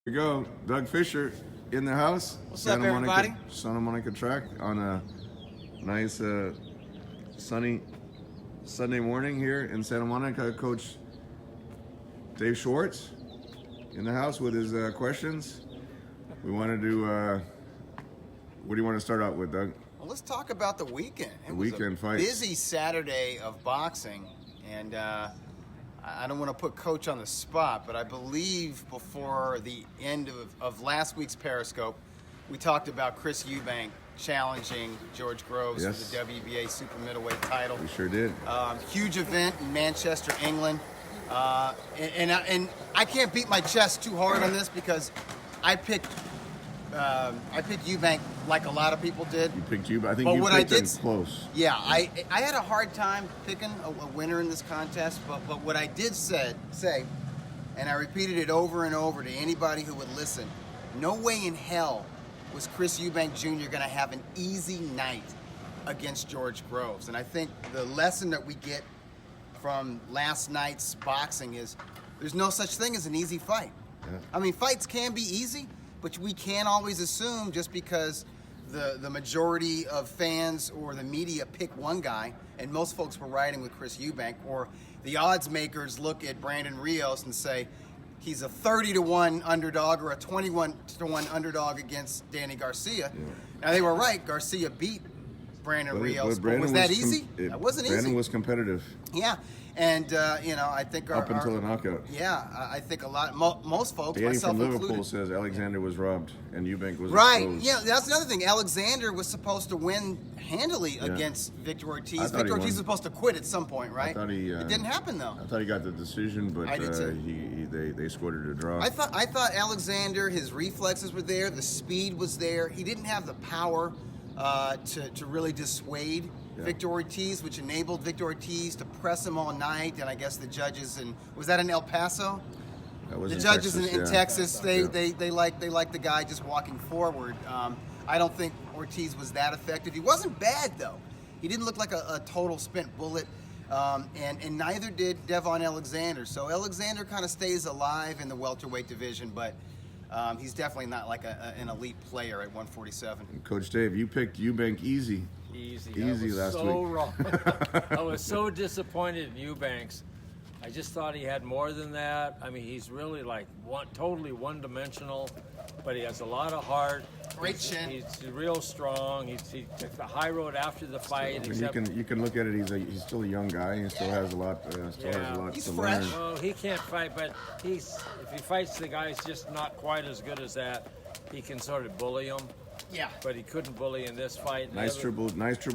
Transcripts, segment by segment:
Here we go. Doug Fisher in the house. What's up, everybody? Santa Monica Track on a nice sunny Sunday morning here in Santa Monica. Coach Dave Schwartz in the house with his questions. We want to do, what do you want to start out with, Doug? Well, let's talk about the weekend. The weekend fights. Busy Saturday of boxing, and I don't want to put Coach on the spot, but I believe before the end of last week's Periscope, we talked about Chris Eubank challenging George Groves for the WBA super middleweight title. We sure did. Huge event in Manchester, England. And I can't beat my chest too hard on this because I picked Eubank like a lot of people did. You picked Eubank. I think you picked him close. Yeah, I had a hard time picking a winner in this contest, but what I did say, and I repeated it over and over to anybody who would listen, no way in hell was Chris Eubank Jr. going to have an easy night against George Groves. And I think the lesson that we get from last night's boxing is there's no such thing as an easy fight. Yeah. I mean, fights can be easy, but we can't always assume just because the majority of fans or the media pick one guy, and most folks were riding with Chris Eubank, or the odds makers look at Brandon Rios and say he's a 30-1 underdog or a 21-1 underdog against Danny Garcia. Yeah. Now, they were right. Garcia beat Brandon Rios. But was that easy? That wasn't easy. Brandon was competitive. Yeah. And, I think up until the knockout. Yeah, I think most folks, Danny myself from Liverpool, included, says Alexander was robbed and Eubank was right. exposed. Yeah, that's another thing. Alexander was supposed to win handily against Victor Ortiz. Victor Ortiz was supposed to quit at some point, right? I thought it didn't happen though. I thought he got the decision, but I did too. They scored it a draw. I thought Alexander, his reflexes were there, the speed was there. He didn't have the power to really dissuade Victor Ortiz, which enabled Victor Ortiz to press him all night. And I guess the judges was that in El Paso? That was the in judges Texas, in Texas, they like the guy just walking forward. I don't think Ortiz was that effective. He wasn't bad though. He didn't look like a total spent bullet. And neither did Devon Alexander. So Alexander kind of stays alive in the welterweight division, but he's definitely not like an elite player at 147. And Coach Dave, you picked Eubank easy last week. So wrong. I was so disappointed in Eubanks. I just thought he had more than that. I mean, he's really like totally one-dimensional, but he has a lot of heart. Great chin. He's real strong. He took the high road after the fight. I mean, you can look at it. He's still a young guy. He still has a lot. He's to fresh. learn. Well, he can't fight, but if he fights the guys just not quite as good as that, he can sort of bully him. Yeah. But he couldn't bully in this fight. Nice triple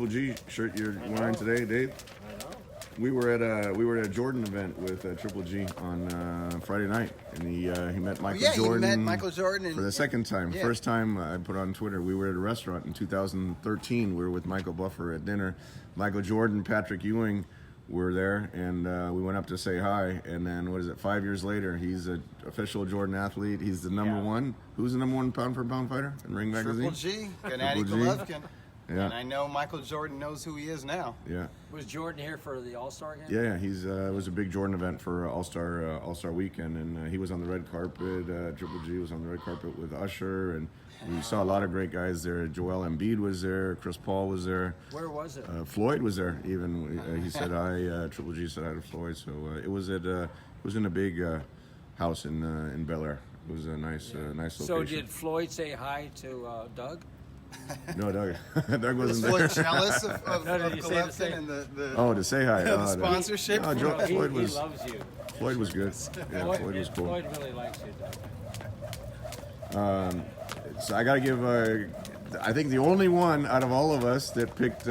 G shirt you're wearing today, Dave. I know. We were at a Jordan event with Triple G on Friday night, and he met Michael Jordan. He met Michael Jordan for the second time. Yeah. First time I put on Twitter. We were at a restaurant in 2013. We were with Michael Buffer at dinner. Michael Jordan, Patrick Ewing were there, and we went up to say hi. And then 5 years later, he's an official Jordan athlete. He's the number one. Who's the number one pound for pound fighter in Ring Magazine? Triple G, Gennady Golovkin. Yeah. And I know Michael Jordan knows who he is now. Yeah. Was Jordan here for the All-Star game? Yeah. He's it was a big Jordan event for All-Star Weekend, and he was on the red carpet. Triple G was on the red carpet with Usher, and we saw a lot of great guys there. Joel Embiid was there. Chris Paul was there. Where was it? Floyd was there. Even he said hi. Triple G said hi to Floyd. So it was in a big house in Bel Air. It was a nice location. So did Floyd say hi to Doug? No, Doug. Doug wasn't Was there. Floyd jealous of did he say Golovkin and the to say hi. the sponsorship? No, He Floyd was. loves you. Floyd was good. Yeah, Floyd was cool. Floyd really likes you, Doug. So I got to give. I think the only one out of all of us that picked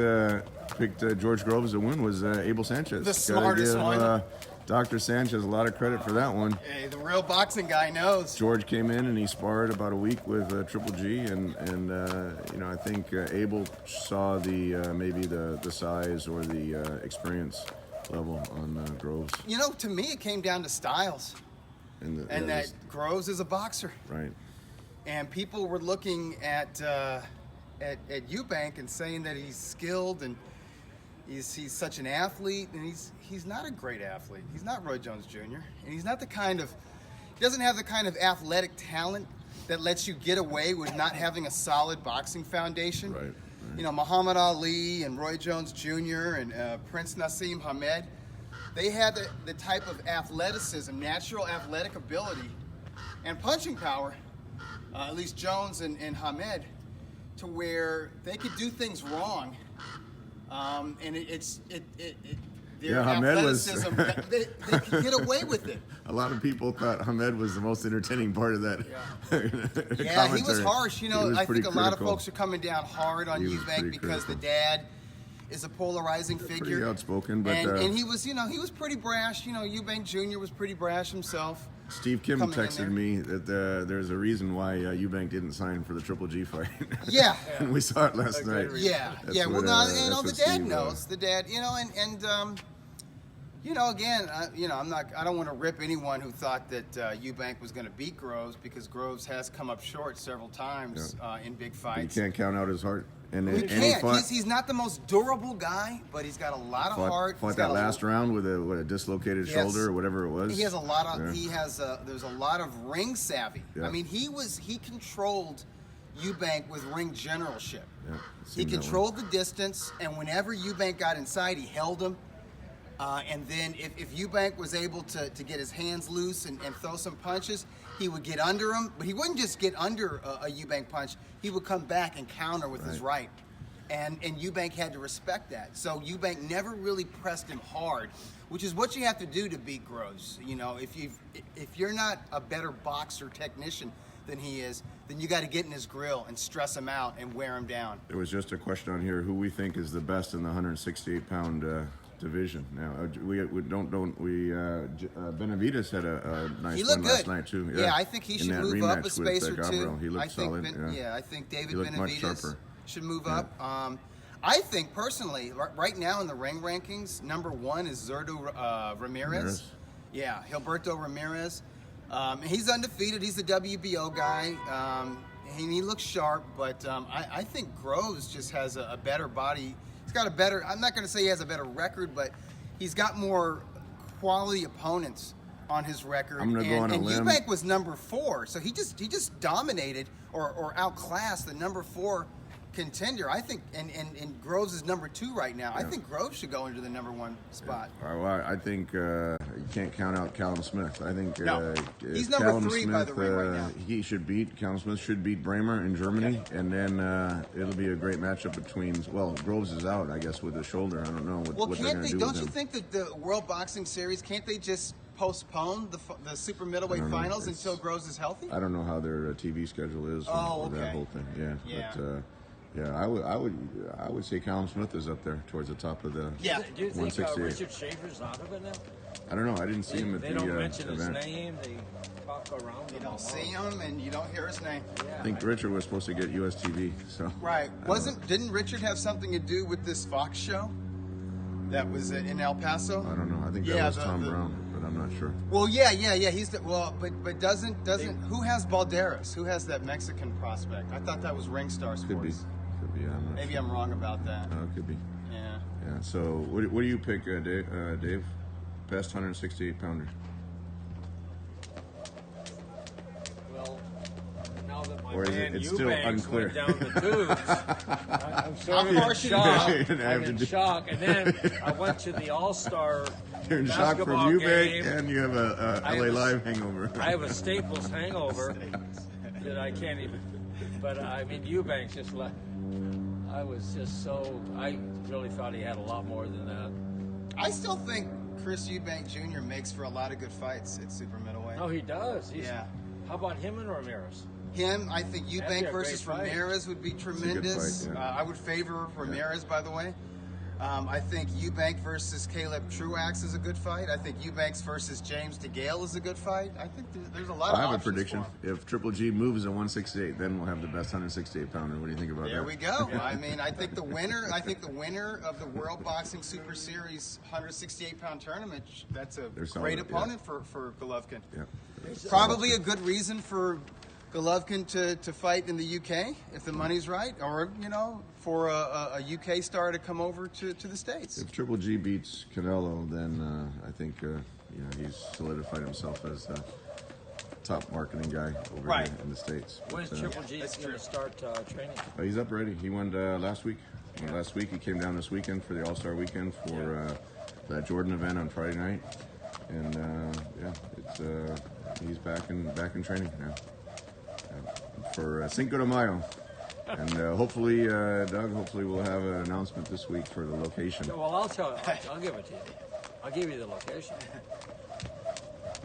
George Groves to win was Abel Sanchez. The smartest one. Dr. Sanchez a lot of credit for that one. Hey, the real boxing guy knows. George came in and he sparred about a week with Triple G, and I think Abel saw maybe the size or the experience level on Groves. To me, it came down to styles, and that Groves is a boxer. Right. And people were looking at Eubank and saying that he's skilled and he's such an athlete, and he's not a great athlete. He's not Roy Jones Jr., and he's not the kind of doesn't have the kind of athletic talent that lets you get away with not having a solid boxing foundation. Right. You know, Muhammad Ali and Roy Jones Jr. and Prince Nassim Hamed, they had the type of athleticism, natural athletic ability, and punching power, at least Jones and Hamed, to where they could do things wrong, and their Hamed was. athleticism, they could get away with it. A lot of people thought Hamed was the most entertaining part of that. Yeah, he was harsh. You know, I think a lot of critical. folks are coming down hard on He was Eubank pretty because critical. the dad is a polarizing figure. Pretty outspoken, but and he was, he was pretty brash. You know, Eubank Jr. was pretty brash himself. Steve Kim coming in texted there. me that there's a reason why Eubank didn't sign for the Triple G fight. Yeah. And we saw it last good night. reason. Yeah, That's yeah. what, Well, that's the what dad Steve, knows. The dad, again, I don't want to rip anyone who thought that Eubank was going to beat Groves, because Groves has come up short several times in big You fights. can't count out his heart. And He and he can't. fought, He's not the most durable guy, but he's got a lot of heart. fought He's that got last round with a dislocated He has- shoulder or whatever it was. He has a lot of. Yeah. There's a lot of ring savvy. Yeah. I mean, he controlled Eubank with ring generalship. Yeah, it He seemed that way. controlled the distance, and whenever Eubank got inside, he held him. And then if Eubank was able to get his hands loose and throw some punches, he would get under him. But he wouldn't just get under a Eubank punch. He would come back and counter with his right. And Eubank had to respect that. So Eubank never really pressed him hard, which is what you have to do to beat Groves. You know, if you're not a better boxer technician than he is, then you got to get in his grill and stress him out and wear him down. There was just a question on here: who we think is the best in the 168-pound division? Now Benavidez had a nice He one looked last good. night too. Yeah, I think he In should that move up rematch a space with or Gabriel, two. He looked solid. I think David He looked much Benavidez sharper. should move up. I think personally, right now in the ring rankings, number 1 is Zurdo Ramirez. Ramirez. Yeah, Gilberto Ramirez. He's undefeated. He's the WBO guy. He looks sharp, but I think Groves just has a better body. He's got a better. I'm not going to say he has a better record, but he's got more quality opponents on his record. I'm gonna go on a and limb. Eubank was number 4, so he just dominated or outclassed the number 4 contender. I think, and Groves is number 2 right now. I think Groves should go into the number 1 spot. Well, I think you can't count out Callum Smith. I think No. He's number Callum 3 Smith, by the ring right now. He should beat Callum Smith. Should beat Bramer in Germany, and then it'll be a great matchup between. Well, Groves is out, I guess, with the shoulder. I don't know what they're Can't going they? to do Don't with you him. think that the World Boxing Series, can't they just postpone the super middleweight I don't know. finals It's- until Groves is healthy? I don't know how their TV schedule is. Oh, for that okay. whole thing. Yeah. Yeah. But, yeah, I would say Callum Smith is up there towards the top of the. Yeah. Do you think 168. Richard Schaefer's out of it now? I don't know. I didn't see him at They the don't mention event. his name. They talk around You him. don't see him and you don't hear his name. I think Richard was supposed to get US TV. So. Right. I don't know. Didn't Richard have something to do with this Fox show that was in El Paso? I don't know. I think that Yeah, was Tom Brown, but I'm not sure. Well, yeah. He's but doesn't who has Balderas? Who has that Mexican prospect? I thought that was Ringstar Sports. Could be. I'm not Maybe sure. I'm wrong about that. It could be. Yeah. Yeah. So what do you pick, Dave? Best 168-pounder. Well, now that my Or is it- man it's still Eubanks unclear? went down the tubes, I'm sort of far in should shock. you go? I'm in shock. And then I went to the All-Star You're in shock from basketball Eubank, game. and you have a I LA have a- Live hangover. I have a Staples hangover that I can't even. But I mean, Eubanks just left. I was just so. I really thought he had a lot more than that. I still think Chris Eubank Jr. makes for a lot of good fights at super middleweight. No, he does. Yeah. How about him and Ramirez? Him, I think That'd be Eubank a versus great fight. Ramirez would be good tremendous. fight, yeah. I would favor Ramirez, by the way. I think Eubank versus Caleb Truax is a good fight. I think Eubanks versus James DeGale is a good fight. I think there's a lot of I have a options prediction. for him. If Triple G moves at 168, then we'll have the best 168-pounder. What do you think about that? There we go. I mean, I think the winner of the World Boxing Super Series 168-pound tournament, that's a They're solid, great yeah. opponent for Golovkin. Yeah. Probably a good reason for Golovkin to fight in the UK if the money's right, or for a UK star to come over to the States. If Triple G beats Canelo, then I think he's solidified himself as top marketing guy over Right. here in the States. When's Triple G going to start training? He's up already. He went last week. Last week he came down this weekend for the All-Star weekend for that Jordan event on Friday night, and he's back in training now for Cinco de Mayo, and hopefully, Doug, we'll have an announcement this week for the location. Well, I'll give it to you. I'll give you the location.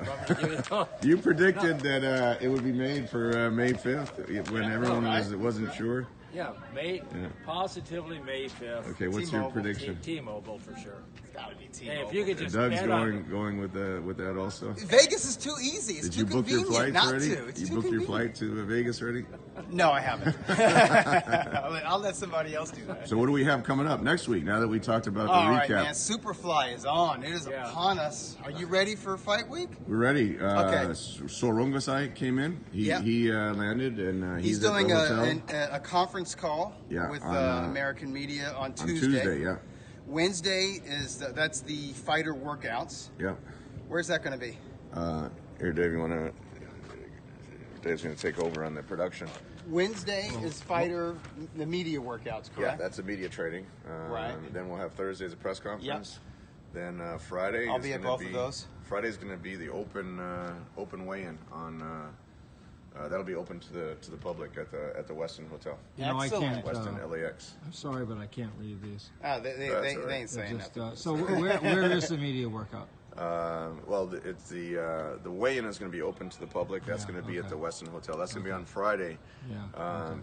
Want me to give you the- You predicted that it would be made for May 5th when everyone wasn't sure. Yeah, positively May 5th. Okay, what's your prediction? T-Mobile for sure. It's got to be Hey, T-Mobile. if you could just Doug's bet on- going with that also. Vegas is too easy. It's Did too you book your convenient flights not already? to. It's You too booked your convenient. flight to Vegas already? No, I haven't. I'll let somebody else do that. So what do we have coming up next week? Now that we talked about the All right, recap, man. Superfly is on. It is Yeah. upon us. Are you ready for fight week? we're ready. Okay. Sorungasai came in. He landed and He's at doing the hotel. a conference call Yeah, with on, American media on on Tuesday. Tuesday. Yeah, Wednesday that's the fighter workouts. yeah. Where's that going to be? Here, Dave, you want to? Dave's going to take over on the production. Wednesday is fighter the media workouts, Yeah, correct? that's the media training. Right. Then we'll have Thursday as a press conference. Then Friday. I'll is be at gonna both of those. Friday's going to be the open weigh-in on. That'll be open to the public at the Westin Hotel, You know, I Excellent. can't. Westin LAX. I'm sorry, but I can't read these. They all right. ain't saying Just, nothing. so where is the media workout? Well, it's the weigh-in is going to be open to the public. That's Yeah, going to be at the okay. Westin Hotel. That's going to be on Friday. Yeah.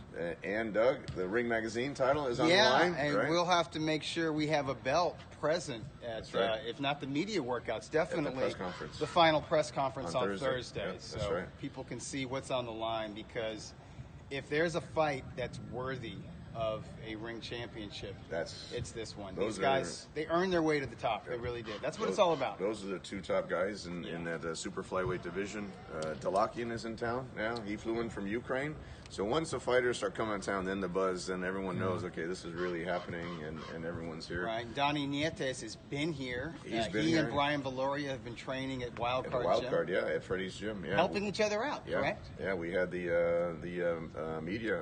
And Doug, the Ring Magazine title is on the Yeah, line, and right? we'll have to make sure we have a belt present at, That's right. if not the media workouts, definitely press conference. the final press conference On on Thursday. Thursday, Yeah, so that's right. people can see what's on the line. Because if there's a fight that's worthy of a ring championship, it's this one. those These guys, they earned their way to the top. They really did. That's what it's all about. Those are the two top guys in that super flyweight division. Dalakian is in town now. He flew in from Ukraine. So once the fighters start coming to town, then the buzz, then everyone knows, okay, this is really happening, and everyone's here. Right, Donnie Nietes has been here. He's been he here. and Brian Valoria have been training at At the Wildcard Wild Gym, Card, yeah, at Freddie's Gym. Yeah. helping each other out, Yeah, correct? yeah. We had the media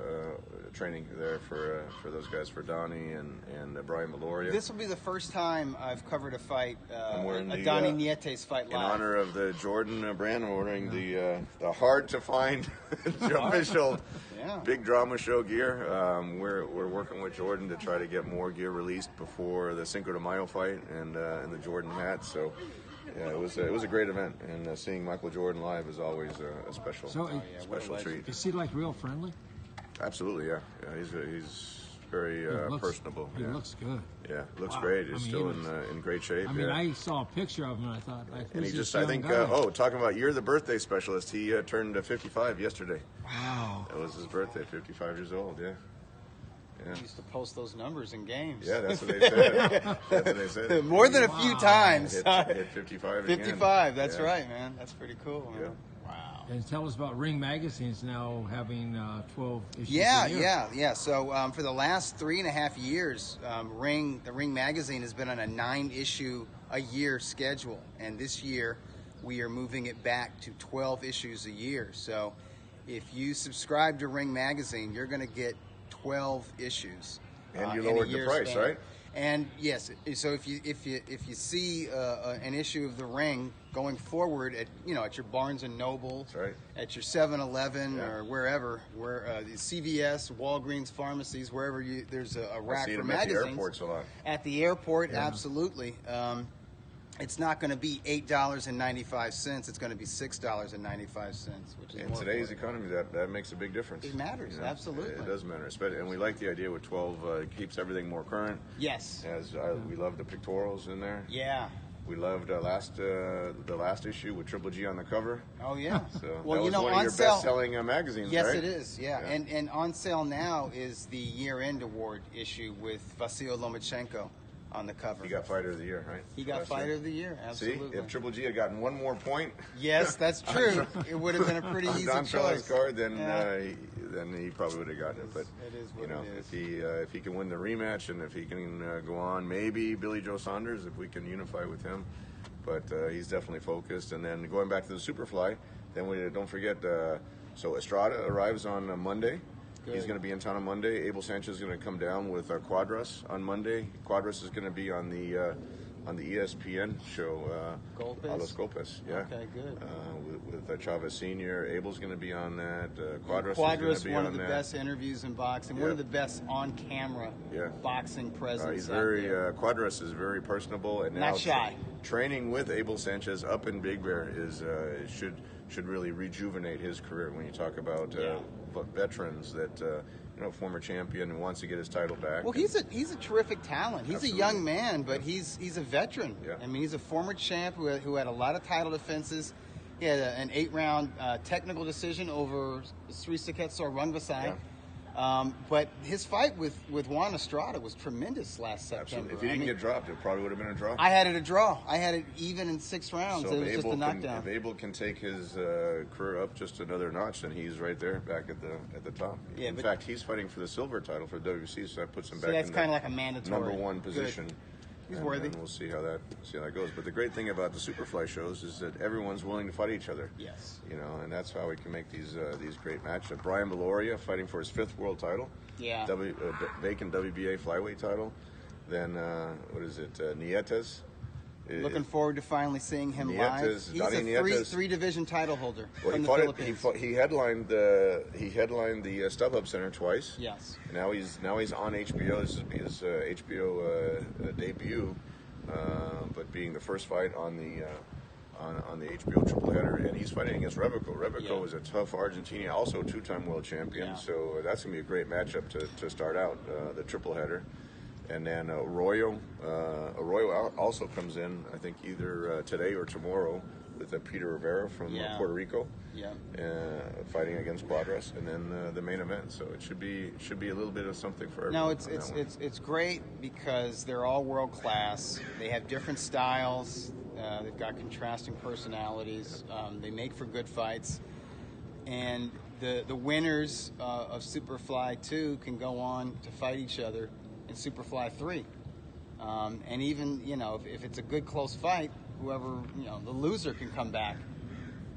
training there for those guys, for Donnie and Brian Valoria. This will be the first time I've covered a fight, I'm wearing a the, Donnie Nietes fight in live. honor of the Jordan brand, I'm ordering the hard to find official Yeah. big drama show gear. We're working with Jordan to try to get more gear released before the Cinco de Mayo fight and the Jordan hat. So yeah, it was a great event, and seeing Michael Jordan live is always a special special treat. Is he like real friendly? Absolutely, yeah. He's very personable. He Yeah, looks good. yeah, looks Wow. great. I He's mean, still he looks- in great shape. I mean, yeah. I saw a picture of him and I thought, like, And he who's just, this I think, young guy? talking about you're the birthday specialist. He turned 55 yesterday. Wow. That was his birthday, 55 years old, yeah. Yeah, He used to post those numbers in games. yeah, that's what they said. That's what they said. More than a few times. Hit 55 again. 55, that's Yeah. right, man. That's pretty cool, man. Yeah. Wow. And tell us about Ring Magazine's now having 12 issues Yeah, a year. yeah. So for the last 3.5 years, the Ring Magazine has been on a 9-issue-a-year schedule, and this year we are moving it back to 12 issues a year. So if you subscribe to Ring Magazine, you're going to get 12 issues. And you in a lowered the year price, span. right? And yes, so if you see an issue of the Ring going forward at your Barnes and Noble, That's right. at your 7-Eleven Yeah. or wherever, the CVS, Walgreens, pharmacies, wherever there's a I rack see for him at the magazines. airports a lot. At the airport, absolutely. It's not going to be $8.95. It's going to be $6.95, which is In more today's affordable. economy, that makes a big difference. It matters, absolutely. It does matter, and we like the idea with 12. It keeps everything more current. Yes. We love the pictorials in there. Yeah. We loved the last issue with Triple G on the cover. Oh yeah. So well, that was one of on your sale. best-selling magazines, Yes, right? it is. Yeah. Yeah. And on sale now is the year-end award issue with Vasil Lomachenko on the cover. He got Fighter of the Year, right? He got Last Fighter year. of the Year. Absolutely. See, if Triple G had gotten one more point, Yes, that's true. It would have been a pretty on easy Don Charlie's choice. card, then Yeah. then he probably would have gotten it. But It is what it is. if he can win the rematch and if he can go on, maybe Billy Joe Saunders, if we can unify with him. But he's definitely focused. And then going back to the Superfly, Then we don't forget. So Estrada arrives on Monday. Good. He's going to be in town on Monday. Abel Sanchez is going to come down with Quadras on Monday. Quadras is going to be on the ESPN show. Golpes? A los Golpes, yeah. Okay, good. With Chavez Sr. Abel's going to be on that. Quadras is Quadras, going to be one on of the that. best interviews in boxing, one Yeah. of the best on-camera Yeah. boxing presence. He's out very there. Quadras is very personable and now Not shy. Training with Abel Sanchez up in Big Bear is should really rejuvenate his career. When you talk about veterans that former champion and wants to get his title back. Well, he's a terrific talent. He's Absolutely. a young man, but he's a veteran. Yeah. I mean, he's a former champ who had a lot of title defenses. He had an 8-round technical decision over Sri Saketsar Rungvisai. Yeah. But his fight with Juan Estrada was tremendous last September. Absolutely. If he didn't get dropped, it probably would have been a draw. I had it a draw. I had it even in 6 rounds. So it was if just a knockdown. If Abel can take his career up just another notch, then he's right there back at the top. Yeah, in but- fact, he's fighting for the silver title for WC, so that puts him So back that's in kind of the like a mandatory. number one Good. position. He's and worthy. then we'll see how that goes. But the great thing about the Superfly shows is that everyone's willing to fight each other. Yes. And that's how we can make these great matches. Brian Valoria fighting for his 5th world title. Yeah. Vacant WBA flyweight title. Then what is it? Nietes. Looking forward to finally seeing him live. Nietes, He's Donnie a Nietes. three division title holder Well, from he the fought Philippines. he headlined the StubHub Center twice. Yes. Now he's on HBO. This is his HBO debut, but being the first fight on the HBO triple header, and he's fighting against Rebeco. Rebeco is a tough Argentinian, also 2-time world champion. Yeah. So that's gonna be a great matchup to start out the triple header. And then Arroyo also comes in, I think either today or tomorrow, with Peter Rivera from Puerto Rico. Yeah. Fighting against Quadras, and then the main event. So it should be a little bit of something for everyone. No, it's great because they're all world class. They have different styles. They've got contrasting personalities. They make for good fights, and the winners of Superfly 2 can go on to fight each other in Superfly 3. And even if it's a good close fight, whoever the loser can come back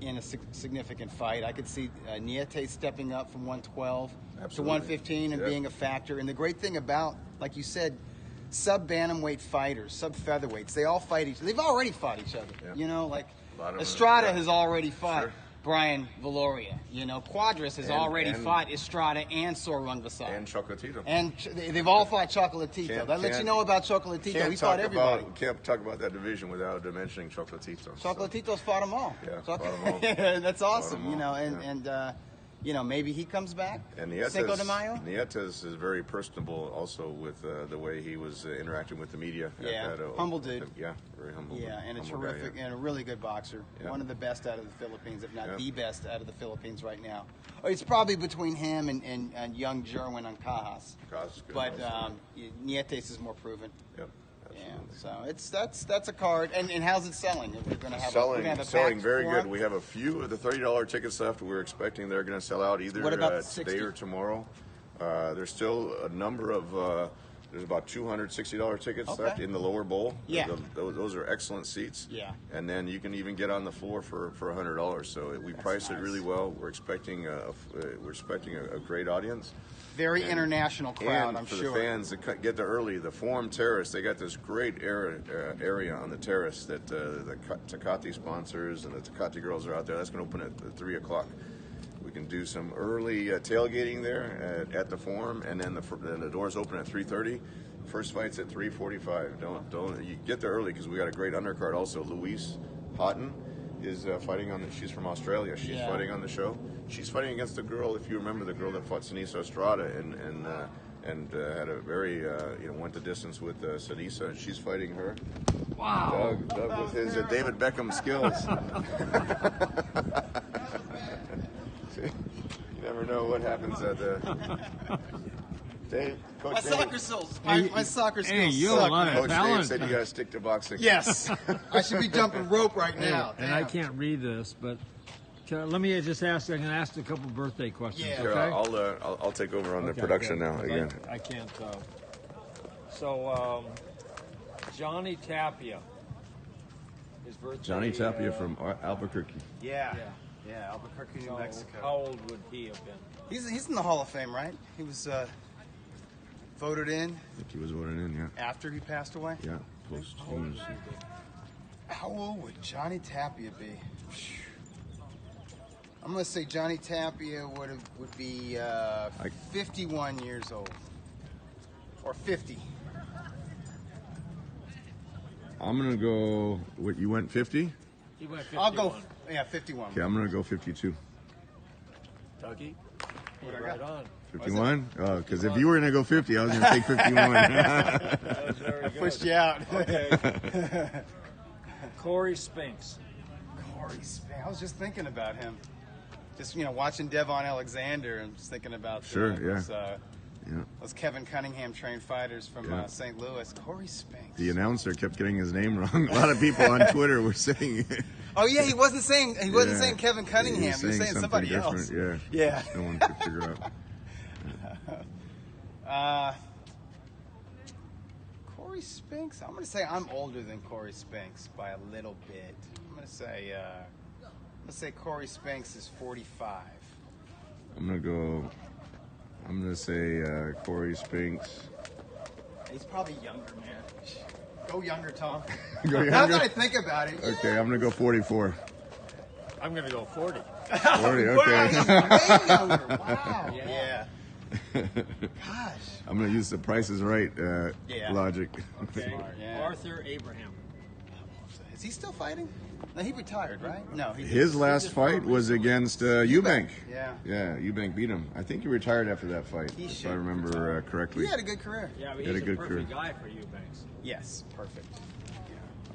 in a significant fight. I could see Nietes stepping up from 112 to Absolutely. 115 and being a factor. And the great thing about, like you said, sub-bantamweight fighters, sub-featherweights, they all fight each other. They've already fought each other. Yeah. Like A lot of them, Estrada yeah. has already fought Sure. Brian Valoria. Quadras has already fought Estrada and Sor Rungvisai. And Chocolatito. And they've all fought Chocolatito. That lets you know about Chocolatito. He's fought everybody. Can't talk about that division without mentioning Chocolatito. Chocolatito's fought them all. Yeah, fought 'em all. That's awesome. Fought 'em all, And maybe he comes back. And Cinco de Mayo. Nietes is very personable also with the way he was interacting with the media. Yeah, humble dude. Yeah, very humble. Yeah, and a humble guy, terrific yeah. and a really good boxer. Yeah. One of the best out of the Philippines, if not Yeah. the best out of the Philippines right now. It's probably between him and young Jerwin Ancajas. Cos is good But also. Nietes is more proven. Yep, Yeah, absolutely. so that's a card. And how's it selling? We're gonna have Selling a selling packed very forum? good. We have a few of the $30 tickets left. We're expecting they're going to sell out either What about the today 60? or tomorrow. There's still a number of there's about $260 tickets Okay. left in the lower bowl. Yeah. Those are excellent seats. Yeah. And then you can even get on the floor for $100. So we priced it nice. really well. We're expecting a great audience. Very international crowd, And I'm for sure. the fans that get there early, the Forum Terrace, they got this great area on the terrace that the Tecate sponsors and the Tecate girls are out there. That's going to open at 3 o'clock. We can do some early tailgating there at the Forum, and then the doors open at 3:30. First fight's at 3:45. Don't you get there early because we got a great undercard also. Louise Houghton is fighting on she's from Australia. She's fighting on the show. She's fighting against the girl, if you remember, the girl that fought Sunny Estrada and had a very went the distance with Sunisa, and she's fighting her. Wow. Doug with his David Beckham skills. You never know what happens at Coach My Dave. soccer skills. My soccer skills Hey, you have suck. a lot of Coach Dave talent. said you got to stick to boxing. Yes, I should be jumping rope right Hey, now. and I Damn. can't read this, but let me just ask. I can ask a couple birthday questions. Yeah. Sure, Okay. I'll take over on the Okay, production good, now 'cause again. I can't. Johnny Tapia. His birthday. Johnny Tapia from Albuquerque. Yeah. Yeah, Albuquerque, New So Mexico. how old would he have been? He's in the Hall of Fame, right? He was voted in I think he was voted in, yeah. after he passed away. Yeah, posthumous. How old would Johnny Tapia be? I'm gonna say Johnny Tapia would be 51 years old, or 50. I'm gonna go. What you went 50? He went 51. I'll go. Yeah, 51. Okay, I'm gonna go 52. Dougie? What'd I Right got? on. 51? Oh, because if you were gonna go 50, I was gonna take 51. That was very good. Pushed you out. Okay. Corey Spinks. Corey Spang. I was just thinking about him. Just watching Devon Alexander and just thinking about Sure, yeah. Yeah. those Kevin Cunningham trained fighters from Yeah. St. Louis. Corey Spinks. The announcer kept getting his name wrong. A lot of people on Twitter were saying it. Oh yeah, he wasn't saying Yeah. saying Kevin Cunningham. He was saying something somebody else. different, Yeah. No one could figure out. Corey Spinks. I'm gonna say I'm older than Corey Spinks by a little bit. I'm gonna say Corey Spinks is 45. I'm gonna say Corey Spinks. He's probably younger, man. Go younger, Tom. Go Now younger? that I think about it. Okay, I'm gonna go 44. I'm going to go 40. 40, Wow, okay. he's way younger. Wow. Yeah. Gosh. I'm gonna use the Price is Right Yeah. logic. Okay. Smart, yeah. Arthur Abraham. Is he still fighting? No, he retired, right? No, he His last fight was against Eubank. Yeah. Yeah, Eubank beat him. I think he retired after that fight, He if I should remember correctly. He had a good career. Yeah, but Had he's a a good perfect career. guy for Eubanks. Yes, perfect.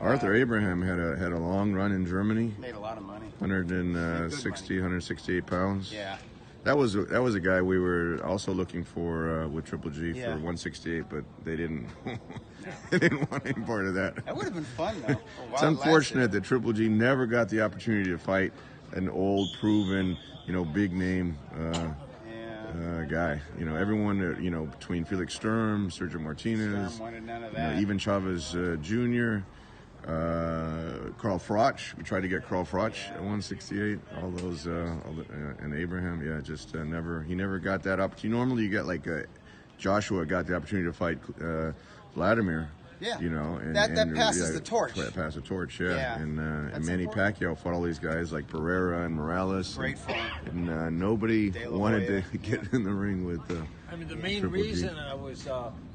Arthur Abraham had a long run in Germany, Made a lot of money. 160, 168 pounds. Yeah. That was a guy we were also looking for with Triple G Yeah. for 168, but they didn't they didn't want any part of that. That would have been fun, though. It's unfortunate that Triple G never got the opportunity to fight an old, proven, big name guy. Everyone, between Felix Sturm, Sergio Martinez, Sturm wanted none of that. even Chavez Jr., Carl Froch. We tried to get Carl Froch at 168. All those, and Abraham. Yeah, just never. He never got that opportunity. Normally, you get like Joshua got the opportunity to fight Vladimir. Yeah. And That passes the torch. Pass the torch, yeah. Yeah. And That's Manny important. Pacquiao fought all these guys like Pereira and Morales. Great fight. And nobody De La wanted Hoya. to get in the ring with. I mean, the main Triple G. reason I was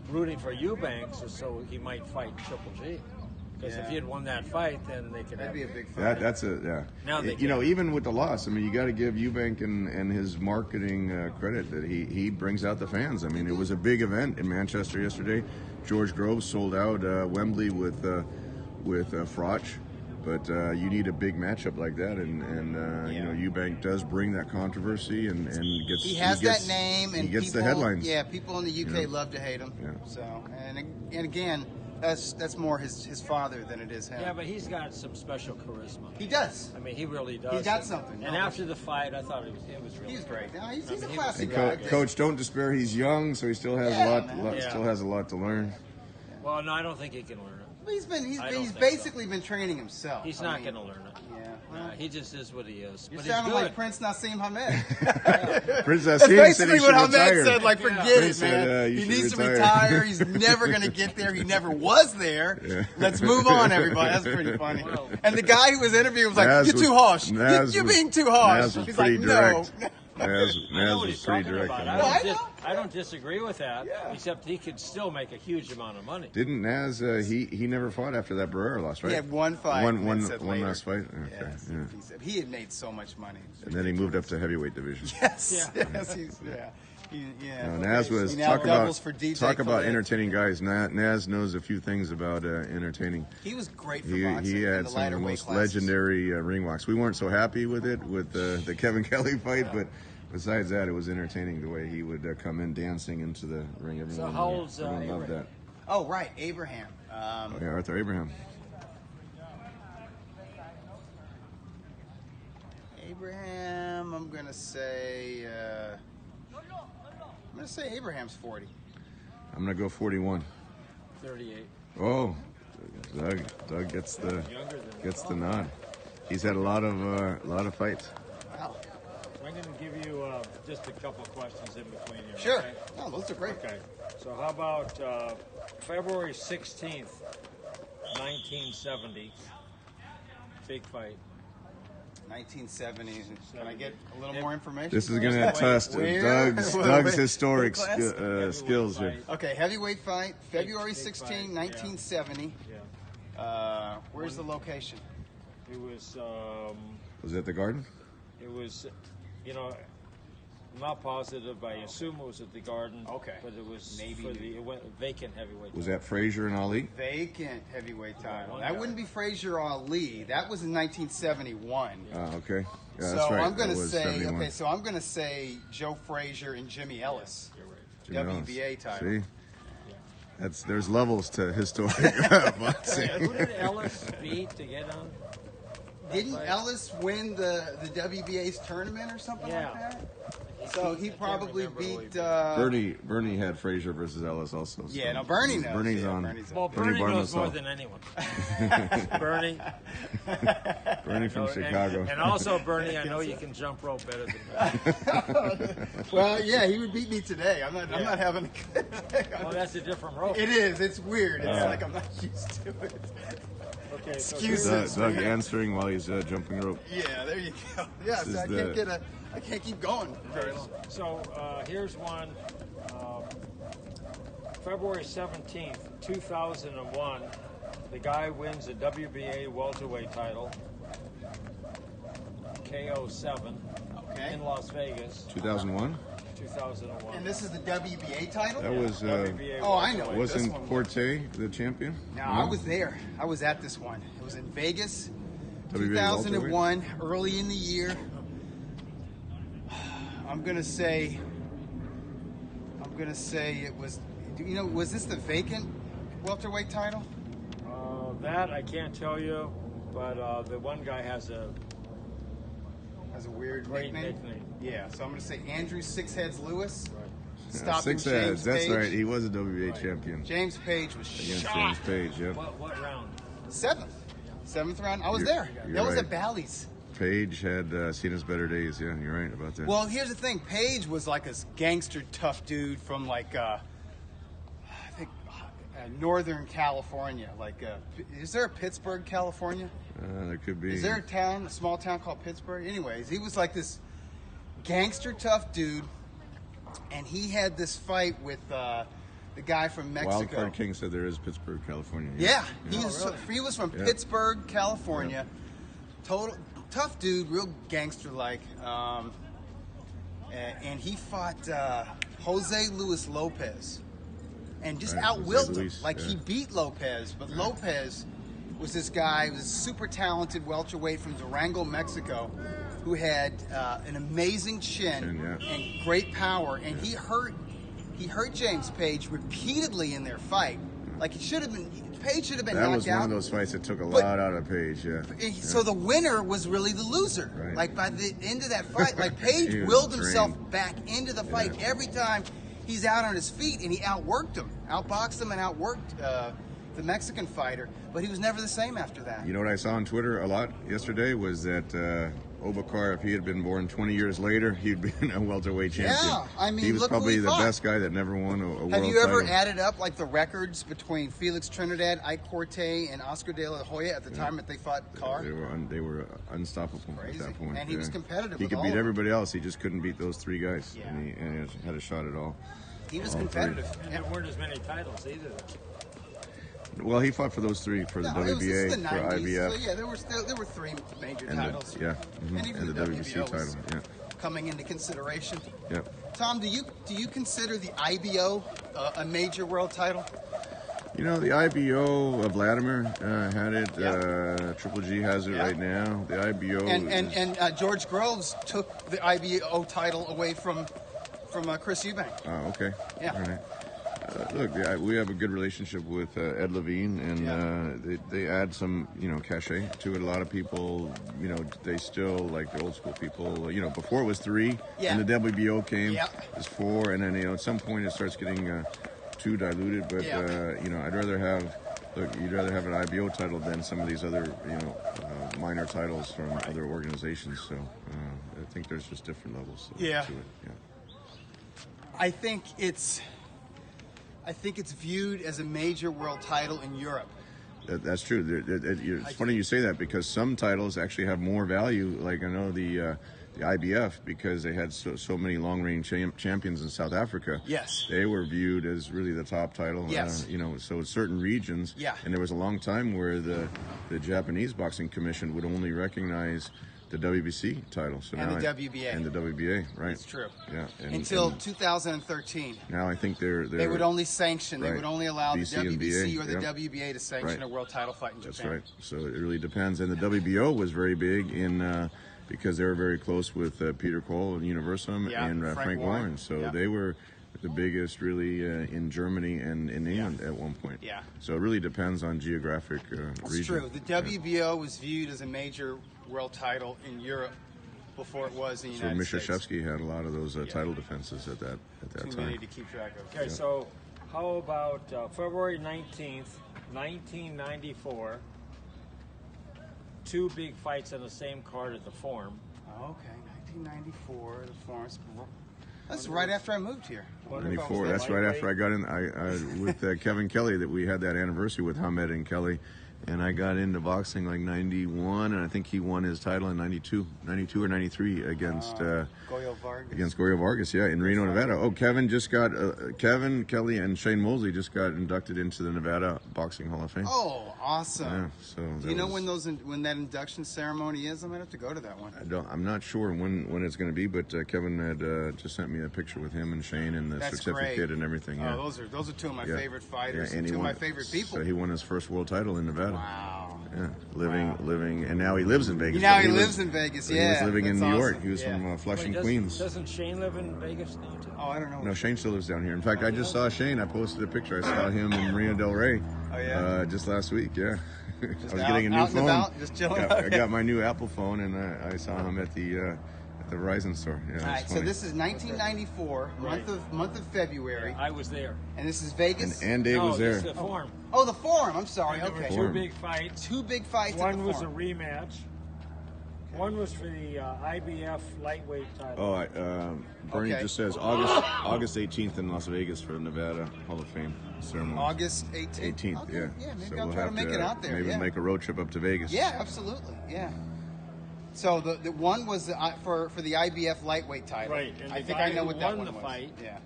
rooting for Eubanks was so he might fight Triple G. Because if Yeah. he had won that fight, then they could That'd have. be a big fight. That's yeah. Now they Even with the loss, I mean, you got to give Eubank and his marketing credit that he brings out the fans. I mean, it was a big event in Manchester yesterday. George Groves sold out Wembley with Froch, but you need a big matchup like that, and Eubank does bring that controversy and gets He has gets- that name, and he gets people, the headlines. Yeah, people in the UK love to hate him. Yeah. So, and again, that's more his father than it is him. Yeah, but he's got some special charisma. He does. I mean, he really does. He got something. And No, after the fight, I thought it was really He's great. No, he's I a mean, he classy was- guy. Coach, don't despair. He's young, so he still has Yeah, a lot, man. Yeah. still has a lot to learn. Well, no, I don't think he can learn it. He's I don't think basically been training himself. He's I not mean, going to learn it. Yeah. No, he just is what he is. You're But he's sounding good. like Prince Nassim Hamed. Prince That's Nassim said he basically should what Hamed retire. said. Like, Yeah. forget Prince it, man. said, you He should needs to retire. retire. He's never going to get there. He never was there. Yeah. Let's move on, everybody. That's pretty funny. Well- And the guy who was interviewing was like, Naz "You're was- too harsh. Naz You're was- being too harsh." Naz was He's like, pretty "No." direct. Naz I know what was he's pretty talking direct about. on Well, that. I know. I don't disagree with that, Yeah. except he could still make a huge amount of money. Didn't Naz? He never fought after that Barrera loss, right? He had one fight. One and then said one later. last fight. Okay. Yes, Yeah. he said he had made so much money. And then he moved up to heavyweight division. Yes, Yeah. yes, he's yeah. No, Naz was He now talk about doubles for DJ Khaled. entertaining guys. Naz knows a few things about entertaining. He was great for He boxing. in had the some of lighter the weight most classes. legendary ring walks. We weren't so happy with it with the Kevin Kelly fight, but besides that, it was entertaining the way he would come in dancing into the ring. Everyone, how old's, everyone loved Abraham? that. Oh, right, Abraham. Oh, yeah, Arthur Abraham. Abraham, I'm gonna say Abraham's 40. I'm gonna go 41. 38. Oh, Doug gets the Younger than gets the nod. He's had a lot of fights. just a couple questions in between here. Sure. Okay? No, those are great. Okay. So how about February 16th, 1970, big fight. 1970s. Can I get a little more information? This is going to test Where? Doug's historic Class? skills here. Okay, heavyweight fight, February 16, fight, yeah. 1970. Yeah. Where's the location? It was, Was it at the Garden? you know, I'm not positive. I assume it was at the Garden. Okay. But it was Maybe. it went vacant heavyweight. Was that Frazier and Ali? Vacant heavyweight title. one That guy. wouldn't be Frazier Ali. That was in 1971. Oh, okay. Yeah, So that's right. I'm going to That was say, 71. okay, so I'm going to say Joe Frazier and Jimmy Ellis. You're right. Jimmy Ellis. WBA title. See? There's levels to historic boxing. Who did Ellis beat to get on? Didn't fight? Ellis win the WBA's tournament or something Yeah. like that? So he I can't probably remember who he beat. Bernie had Frazier versus Ellis also. So Yeah, no, Bernie knows. Bernie's Yeah, on. Bernie's on. Well, Bernie Bernie knows more Barnosel. than anyone. Bernie. Bernie from No, Chicago. And also, Bernie, I know you can jump rope better than me. Well, yeah, he would beat me today. I'm not having a good day. Well, that's a different rope. It is. It's weird. It's like I'm not used to it. Okay, so Excuse here's- me. Doug answering while he's jumping rope. Yeah, there you go. Yeah, This so is I can't keep going very long. So here's one. February 17th, 2001, the guy wins the WBA welterweight title, KO 7, Okay. in Las Vegas, 2001. 2001. And this is the WBA title? That was WBA Oh, I know. welterweight. wasn't This one. Corte the champion? No, I was there. I was at this one. It was in Vegas, WBA 2001, early in the year. I'm gonna say it was. You know, was this the vacant welterweight title? That I can't tell you, but the one guy has a Has a weird great nickname. nickname. Yeah, so I'm gonna say Andrew Six Heads Lewis. Yeah, Stopping six James heads. That's Page. right. He was a WBA champion James Page was against shot. James Page. Yep. What round? Seventh round. I was You're- there. you're That was right. at Bally's. Page had seen his better days. Yeah, you're right about that. Well, here's the thing. Page was like a gangster, tough dude from like, I think, Northern California. Like, is there a Pittsburgh, California? There could be. Is there a small town called Pittsburgh? Anyways, he was like this gangster, tough dude, and he had this fight with the guy from Mexico. Wildcard King said there is Pittsburgh, California. Yeah, Yeah. he was from Yeah. Pittsburgh, California. Total tough dude, real gangster like. And he fought Jose Luis Lopez, and just Right, outwilled Jose him. Luis, Like he yeah. beat Lopez, but Lopez was this guy, was a super talented welterweight from Durango, Mexico, who had an amazing chin Yeah. and great power, and he hurt James Page repeatedly in their fight. Like Page should have been That knocked was out. one of those fights that took a But- lot out of Page. Yeah. So the winner was really the loser. Right. Like by the end of that fight, like Page He was willed himself drained. back into the fight every time he's out on his feet, and he outworked him, outboxed him, and outworked the Mexican fighter. But he was never the same after that. You know what I saw on Twitter a lot yesterday was that Obakar, if he had been born 20 years later, he'd been a welterweight champion. Yeah, I mean, he was look who probably he the fought. best guy that never won a world Have you ever title. added up like the records between Felix Trinidad, Ike Corte, and Oscar De La Hoya at the time that they fought Carr? They were unstoppable Crazy. at that point. And he was competitive He with could all beat of them. everybody else. He just couldn't beat those three guys. Yeah. And he had a shot at all. He was all three. competitive. And there weren't as many titles either. Well, he fought for those three, for the No, it was WBA, the for 90s. IBF, So yeah, there were three major and titles. the, And even and the WBC WBO was title. coming into consideration. Yeah. Tom, do you consider the IBO a major world title? You know, the IBO of Vladimir had it. Yeah. Triple G has it Yeah. right now. The IBO And George Groves took the IBO title away from Chris Eubank. Oh, okay. Yeah. All right. Look, we have a good relationship with Ed Levine, and they add some, cachet to it. A lot of people, they still, like the old school people, before it was 3, Yeah. and the WBO came, Yeah. it's 4, and then, at some point it starts getting too diluted, but, Yeah. I'd rather have, you'd rather have an IBO title than some of these other, minor titles from other organizations, so I think there's just different levels Yeah. to it, yeah. I think it's viewed as a major world title in Europe. That's true. It's funny you say that because some titles actually have more value. Like I know the IBF, because they had so many long-range champions in South Africa. Yes. They were viewed as really the top title. Yes. So certain regions. Yeah. And there was a long time where the Japanese Boxing Commission would only recognize the WBC title. So And now the WBA. And the WBA, right? It's true. Yeah. Until 2013. Now I think They would only sanction. They Right. would only allow BC the and WBC BA, or the yeah. WBA to sanction Right. a world title fight in That's Japan. right. So it really depends. And the WBO was very big in because they were very close with Peter Cole and Universum Yeah, and Frank Warren. Warren. So Yeah. they were the biggest really in Germany and in England at one point. Yeah. So it really depends on geographic It's region. true. The WBO was viewed as a major world title in Europe before it was in the So United States. Mishashevsky had a lot of those title defenses at that Too time. many to keep track of. Okay, so how about February 19th, 1994? Two big fights on the same card at the Forum. Okay, 1994, the Florence. That's right after I moved here. I wonder if I was 94. there. That's right after I got in. I with Kevin Kelly that we had that anniversary with Hamed and Kelly, and I got into boxing like 91, and I think he won his title in 92 or 93 against Goyo Vargas. against Goyo Vargas. Yeah, in Reno, Nevada. Oh, Kevin just got Kevin Kelly and Shane Mosley just got inducted into the Nevada Boxing Hall of Fame. Oh, awesome. Yeah, so Do you know when that induction ceremony is? I might have to go to that one. I'm not sure when it's going to be, but Kevin had just sent me a picture with him and Shane and the That's certificate great. and everything. Yeah. Oh, those are two of my Yeah. favorite fighters Yeah, and he two of won- my favorite people. So he won his first world title in Nevada. Wow. Yeah, living, and now he lives in Vegas. Now But he was- lives in Vegas. but Yeah, he was living in that's New York. awesome. He was Yeah. from Flushing, Wait, Queens. Doesn't Shane live in Vegas now too? Oh, I don't know. No, Shane still lives down here. In fact, I just saw Shane. I posted a picture. I saw him in Marina Del Rey. Oh, yeah? Just last week. Yeah. I was out- getting a new out and phone. about, just chilling? I Okay. got my new Apple phone, and I saw him at the Verizon store. Yeah, All right, so this is 1994, month of February, I was there. and this is Vegas. And Dave no, was there. This is the Forum. Oh, the Forum. I'm sorry. There were Okay. two Forum. big fights. Two big fights. at One the was a Forum. rematch. One was for the IBF lightweight title. Oh, Bernie Okay. just says August 18th in Las Vegas for the Nevada Hall of Fame ceremony. August 18th. 18th, Okay, yeah. Yeah, maybe So I'll we'll try to have make it out there. Maybe yeah. make a road trip up to Vegas. Yeah, absolutely. Yeah. So the one was for the IBF lightweight title. Right, and I the think guy I know who what that won one the was. fight Yeah.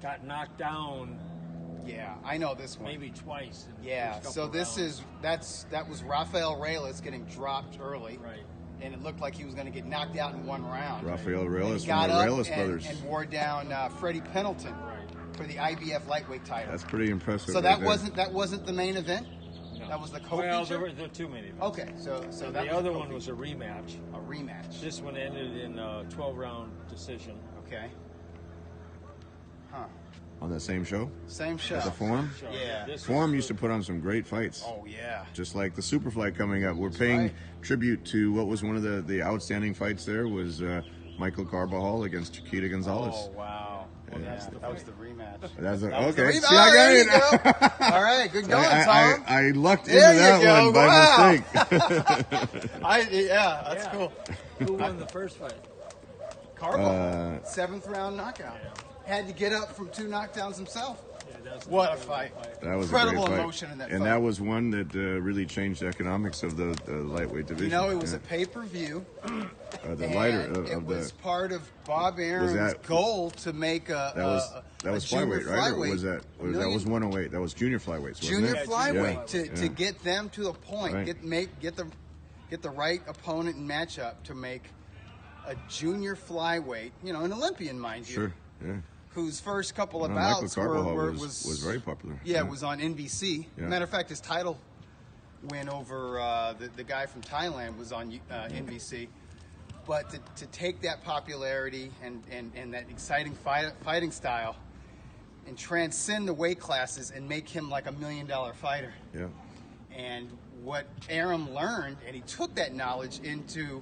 got knocked down Yeah, I know this one. maybe twice. In the Yeah. first So couple this rounds. that was Rafael Reyes getting dropped early. Right. And it looked like he was going to get knocked out in one round. Rafael And Reyes he from got the up Reyes and, brothers. and wore down Freddie Pendleton for the IBF lightweight title. That's pretty impressive. So right that there. wasn't the main event. No. That was the co-feature. Well, there were two main events. Okay, so And that the was other the one was co-feature. a rematch. A rematch. This one ended in a 12-round decision. Okay. Huh. on that same show Same show. at the Forum. So, Yeah. this Forum was used to put on some great fights. Oh yeah. Just like the Superfly coming up. We're paying right. tribute to what was one of the outstanding fights there was Michael Carbajal against Chiquita Gonzalez. Oh wow! Well, Yeah, that's the that was fight. the rematch. That's a, That was the okay. rematch. See, Oh, I there you got it. go. All right, good going, Tom. I lucked There into you that go. one by Wow. mistake. Yeah, that's Yeah. cool. Who won the first fight? Carbo, 7th round knockout. Had to get up from 2 knockdowns himself. Yeah, that's What a the fight. That was Incredible a great fight. emotion in that and fight. that was one that really changed the economics of the lightweight division. You know, it was Yeah. a pay-per-view. The lighter and of it the was part of Bob Aaron's that- goal to make that was junior flyweight, right? Or was that million- was 108? That was junior flyweights, wasn't junior it? flyweight Yeah. to get them to a point, Right. get the right opponent and matchup to make a junior flyweight, an Olympian, mind you, Sure. Yeah. whose first couple of No, Michael bouts Carbajal were was very popular. Yeah, it was on NBC. Yeah. Matter of fact, his title win over the guy from Thailand was on NBC. But to take that popularity and that exciting fighting style and transcend the weight classes and make him like $1 million fighter. Yeah. And what Aram learned, and he took that knowledge into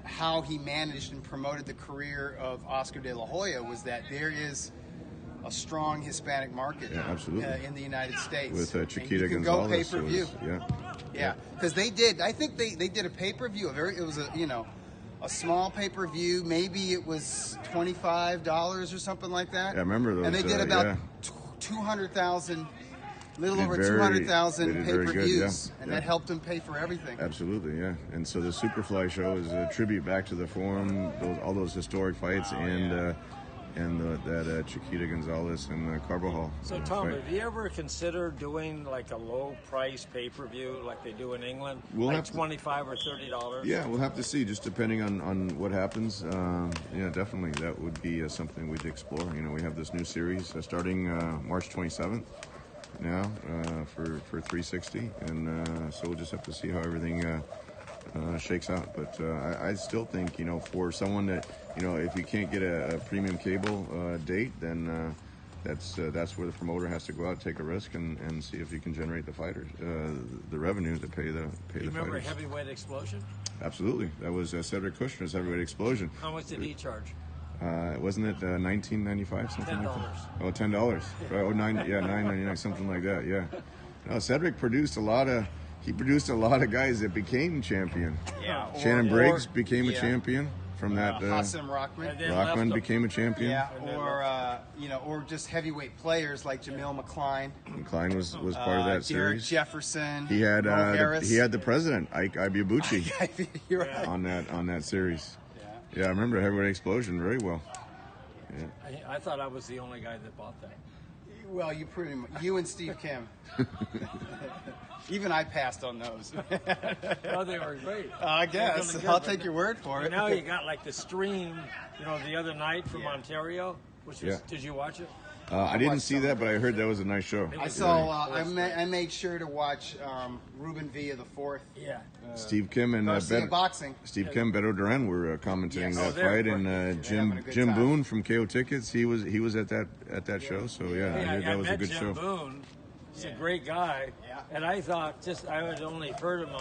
how he managed and promoted the career of Oscar De La Hoya, was that there is a strong Hispanic market Yeah, absolutely. in the United States. With And Chiquita you can Gonzalez. go pay-per-view. Yeah. Yeah, because they did. I think they did a pay-per-view. It was a a small pay-per-view. Maybe it was $25 or something like that. Yeah, I remember those. And they did about yeah. 200,000, little They over did 200,000 very good, pay-per-views, yeah. and Yeah. that helped them pay for everything. Absolutely, yeah. And so the Superfly show is a tribute back to the Forum, all those historic fights, that Chiquita Gonzalez and Carbajal. So Tom, have you ever considered doing like a low price pay-per-view like they do in England? We'll like have to- $25 or $30? Yeah, we'll have to see, just depending on what happens. Yeah, definitely, that would be something we'd explore. You know, we have this new series starting March 27th now for 360, and so we'll just have to see how everything shakes out. But I still think, you know, for someone that, you know, if you can't get a premium cable date, then that's where the promoter has to go out, take a risk, and see if you can generate the fighters, the revenue to pay the You remember fighters. Heavyweight Explosion? Absolutely, that was Cedric Kushner's Heavyweight Explosion. How much did he charge? Wasn't it $19.95, something like $10. that? Oh, $10. Oh, $9.99, something like that. Yeah. No, Cedric produced a lot of guys that became champion. Yeah. Shannon Briggs became a yeah. champion from that. Hassan Rockman. And then Rockman left him. became a champion. Yeah, And then or just heavyweight players like Jamil McCline, And Klein was part of that Derek series. Jefferson. He had Mo Harris. the president Ike Ibiabuchi You're right. on that series. Yeah. Yeah, I remember Heavyweight Explosion very well. I thought I was the only guy that bought that. Well, you and Steve Kim. Even I passed on those. Oh, they were great. I They're guess. really good, I'll but take your word for But it. now you got like the stream, you know, the other night from Yeah. Ontario, which was, Yeah. did you watch it? I didn't watched see some that, of but I heard that was a nice show. I saw. I made sure to watch Ruben Villa the fourth. Yeah. Steve Kim and Garcia boxing. Steve Kim, Beto Duran were commentating Yes. that Oh, they're fight, great. and They're having a good Jim time. Boone from KO Tickets, he was at that show. So yeah, I Hey, heard that was a met good Jim show. Boone. He's a great guy. Yeah. And I thought I had only heard him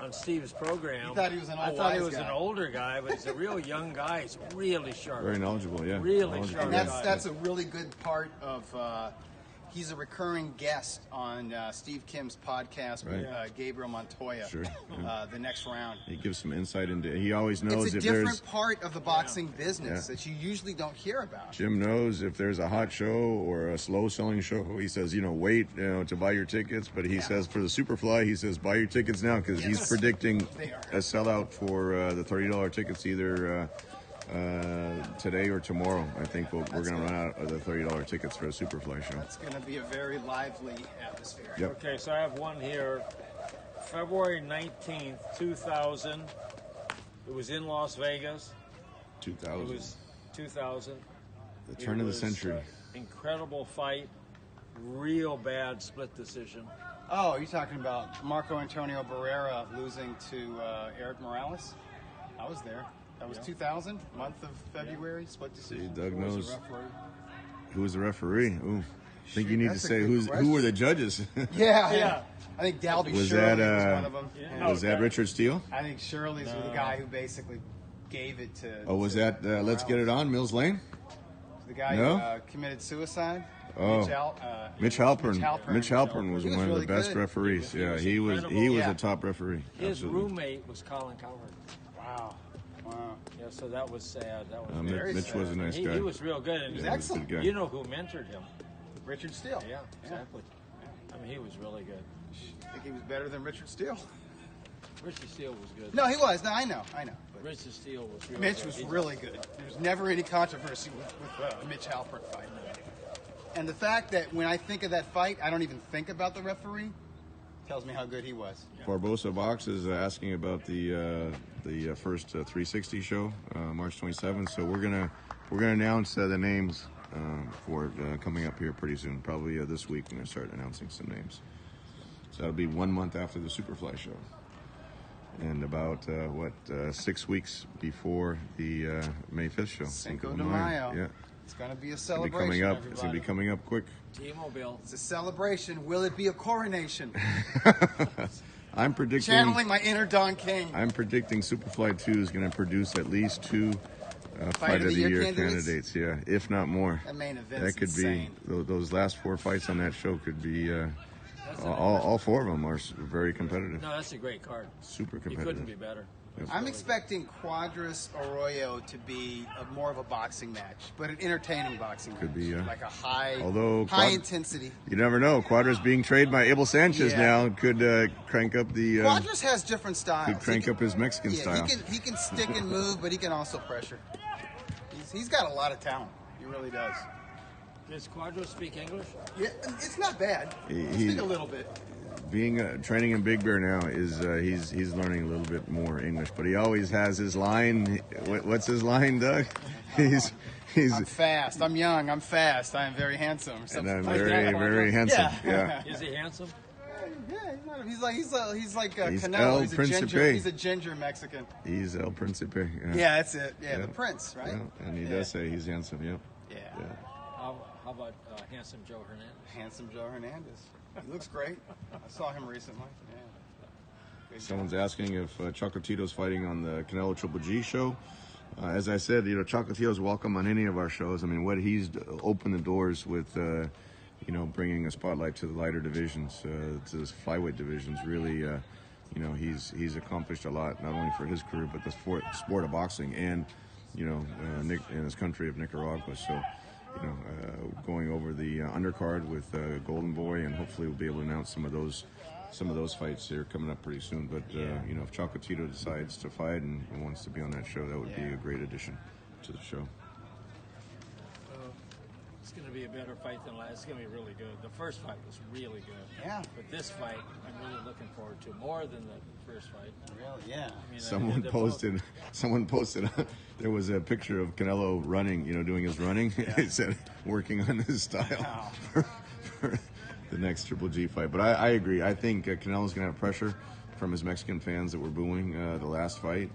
on Steve's program. You thought he was an I old thought he wise was guy. an older guy, but he's a real young guy. He's really sharp. Very knowledgeable, yeah. Really Knowledgeable, sharp. And yeah. that's a really good part of. He's a recurring guest on Steve Kim's podcast with Right. Gabriel Montoya. Sure. The next round. He gives some insight into. He always knows It's a if different there's. part of the boxing business Yeah. that you usually don't hear about. Jim knows if there's a hot show or a slow selling show. He says, wait, to buy your tickets. But he says for the Superfly, he says buy your tickets now because he's Yes. predicting They are. a sellout for the $30 tickets either today or tomorrow. I think we're going to run out of the $30 tickets for a Superfly show. It's going to be a very lively atmosphere. Yep. Okay, so I have one here. February 19th, 2000. It was in Las Vegas. 2000. It was 2000. The turn of the It was, century. Incredible fight. Real bad split decision. Oh, you're talking about Marco Antonio Barrera losing to Eric Morales? I was there. That was 2000, month of February, split See, decision. Doug Who was knows the referee? who was the referee. Ooh. I think you need to That's a say good who were the judges. Yeah, Yeah. I think Dalby Was Shirley that, was one of them. Yeah. Was that Richard Steele? I think Shirley's the guy who basically gave it to. Oh, was to that Let's Get It On, Mills Lane? the guy No? who committed suicide? Oh. Mitch Halpern. Mitch Halpern was He was one of really the best good. referees. Yeah, he was incredible. a top referee. His Absolutely. roommate was Colin Cowherd. Wow. Wow. Yeah, so that was sad. That was very Mitch sad. was a nice he, guy. he was real good. And Yeah, he was a good guy. You know who mentored him? Richard Steele. Yeah, exactly. I mean, he was really good. I think he was better than Richard Steele. Richard Steele was good. No, he was. No, I know. But Richard Steele was really Mitch good. was He- really good. There was never any controversy with the Mitch Halpern fight. And the fact that when I think of that fight, I don't even think about the referee tells me how good he was. Barbosa Box is asking about the first 360 show, March 27th. So we're gonna announce the names for it coming up here pretty soon. Probably this week we're gonna start announcing some names. So that'll be 1 month after the Superfly show, and about 6 weeks before the May 5th show. Cinco de Mayo. Yeah, It's going to be a it's gonna be celebration. coming up. Everybody. It's gonna be coming up quick. T-Mobile. It's a celebration. Will it be a coronation? I'm predicting. Channeling my inner Don King. I'm predicting Superfly 2 is going to produce at least 2 Fight of the Year candidates. Yeah, if not more. That main event's That could insane. be those last 4 fights on that show could be all 4 of them are very competitive, No, that's a great card. super You competitive. couldn't be better. I'm expecting Cuadras Arroyo to be more of a boxing match, but an entertaining boxing Could match. be, yeah. Like a high Although intensity. You never know. Quadra's being trained by Abel Sanchez Yeah. now. Could crank up the. Cuadras has different styles. Could crank up his Mexican style. He can stick and move, but he can also pressure. He's got a lot of talent. He really does. Does Quadro speak English? Yeah, it's not bad. He- I speak a little bit. Being training in Big Bear now is he's learning a little bit more English, but he always has his line. What's his line, Doug? He's I'm fast. I'm young. I'm fast. I am very handsome. and Something I'm like very that. very handsome. Yeah. Yeah. Is he handsome? Yeah, he's like He's Canelo. El He's a Principe. ginger. He's a ginger Mexican. He's El Principe. Yeah. Yeah, that's it. Yeah, Yeah. the prince, right? Yeah, and he does say he's handsome. Yep. Yeah. Yeah. How about handsome Joe Hernandez? Handsome Joe Hernandez. He looks great. I saw him recently. Yeah. Good Someone's job. asking if Chocolatito's fighting on the Canelo Triple G show. As I said, Chocolatito's welcome on any of our shows. I mean, what he's opened the doors with, bringing a spotlight to the lighter divisions, to the flyweight divisions. Really, he's accomplished a lot, not only for his career but the sport of boxing, and Nick in his country of Nicaragua. So, going over the undercard with Golden Boy, and hopefully we'll be able to announce some of those fights here coming up pretty soon. But if Chocolatito decides to fight and wants to be on that show, that would be a great addition to the show. It's going to be a better fight than last. It's going to be really good. The first fight was really good. Yeah. But this fight, I'm really looking forward to more than the first fight. Really? Yeah. I mean, Someone posted there was a picture of Canelo running, doing his running. It said working on his style for the next Triple G fight. But I agree. I think Canelo's going to have pressure from his Mexican fans that were booing the last fight.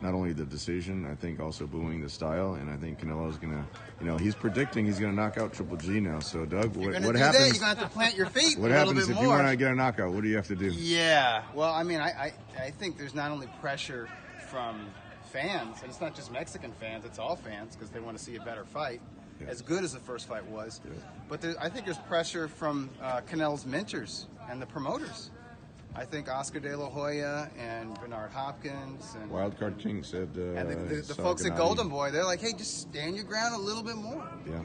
Not only the decision, I think also booing the style. And I think Canelo's going to, he's predicting he's going to knock out Triple G now. So, Doug, what happens? You're going to have to plant your feet What a little happens bit if more. you want to get a knockout? What do you have to do? Yeah. Well, I mean, I think there's not only pressure from fans, and it's not just Mexican fans, it's all fans because they want to see a better fight, as good as the first fight was. Yeah. But I think there's pressure from Canelo's mentors and the promoters. I think Oscar De La Hoya and Bernard Hopkins and Wildcard King said. and the folks at Saganati. Golden Boy, they're like, hey, just stand your ground a little bit more. Yeah.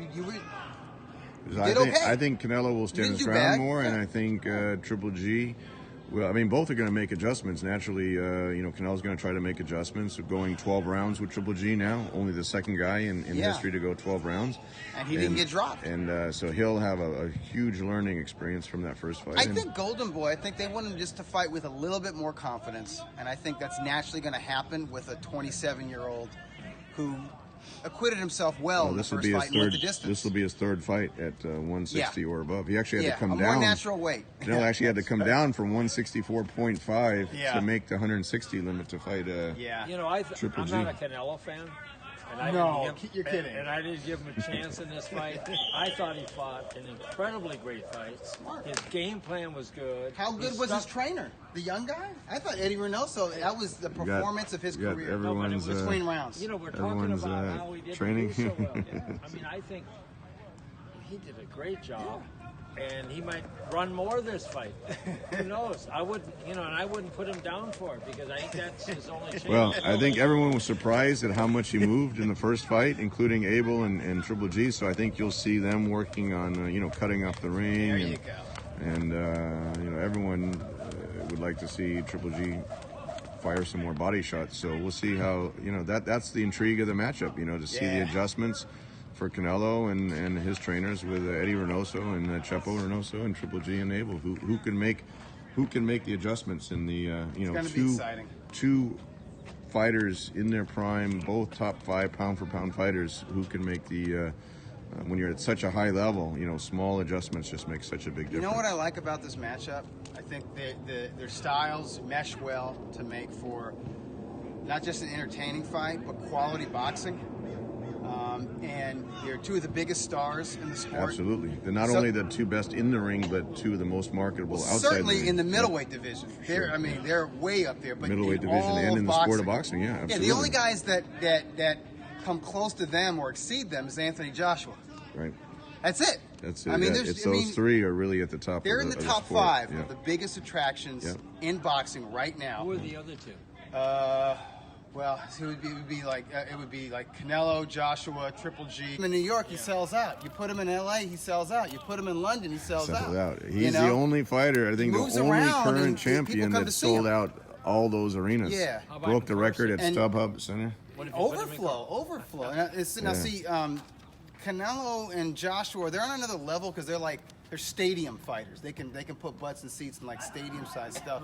Did okay. I think Canelo will stand Didn't his do ground bad. more, and Yeah. I think Triple G. Well, I mean, both are going to make adjustments. Naturally, Canelo's going to try to make adjustments. So going 12 rounds with Triple G now, only the second guy in Yeah. history to go 12 rounds. And he didn't get dropped. And so he'll have a huge learning experience from that first fight. I And think Golden Boy, I think they want him just to fight with a little bit more confidence. And I think that's naturally going to happen with a 27-year-old who acquitted himself well in the this will first be his fight and went the third. distance. This will be his third fight at 160 or above. He actually had to come a down. more natural weight. Canelo actually had to come down from 164.5 Yeah. to make the 160 limit to fight. Yeah. Triple I'm G. not a Canelo fan. And I No, didn't give, you're kidding. And I didn't give him a chance in this fight. I thought he fought an incredibly great fight. Smart. His game plan was good. How good He was his stuck- trainer? The young guy? I thought Eddie Reynoso, that was the got- performance of his you got career. everyone's, between rounds. You know, we're talking Everyone's, about how he didn't training. do so well. Yeah. I mean, I think he did a great job, and he might run more this fight. Who knows? I wouldn't, and I wouldn't put him down for it because I think that's his only chance. Well, I think everyone was surprised at how much he moved in the first fight, including Abel and Triple G. So I think you'll see them working on, cutting up the ring. There and, you go. And everyone would like to see Triple G fire some more body shots. So we'll see how that's the intrigue of the matchup. To see the Yeah. adjustments for Canelo and his trainers with Eddie Reynoso and Chepo Reynoso and Triple G and Abel, who can make the adjustments in the It's going to be exciting. two fighters in their prime, both top 5 pound for pound fighters, who can make the when you're at such a high level, small adjustments just make such a big difference. You know what I like about this matchup? I think their styles mesh well to make for not just an entertaining fight, but quality boxing. And they're two of the biggest stars in the sport. Absolutely. They're not only the two best in the ring, but two of the most marketable outside Certainly the ring. in the middleweight division. Sure. They're way up there. But Middleweight in division all and in the boxing, sport of boxing, yeah, Yeah, absolutely. the only guys that come close to them or exceed them is Anthony Joshua. Right. That's it. That's it. I mean, yeah. there's, It's I those mean, three are really at the top. They're of in the the top sport. 5 Yeah. of the biggest attractions Yeah. in boxing right now. Who are the other two? Well, it would be like Canelo, Joshua, Triple G. In New York, he sells out. You put him in LA, he sells out. You put him in London, he sells out. He's the only fighter, I think, the only current champion that sold out all those arenas. Yeah. Broke the record at StubHub Center. Overflow. Now see, Canelo and Joshua, they're on another level because they're stadium fighters. They can put butts in seats and like stadium size stuff.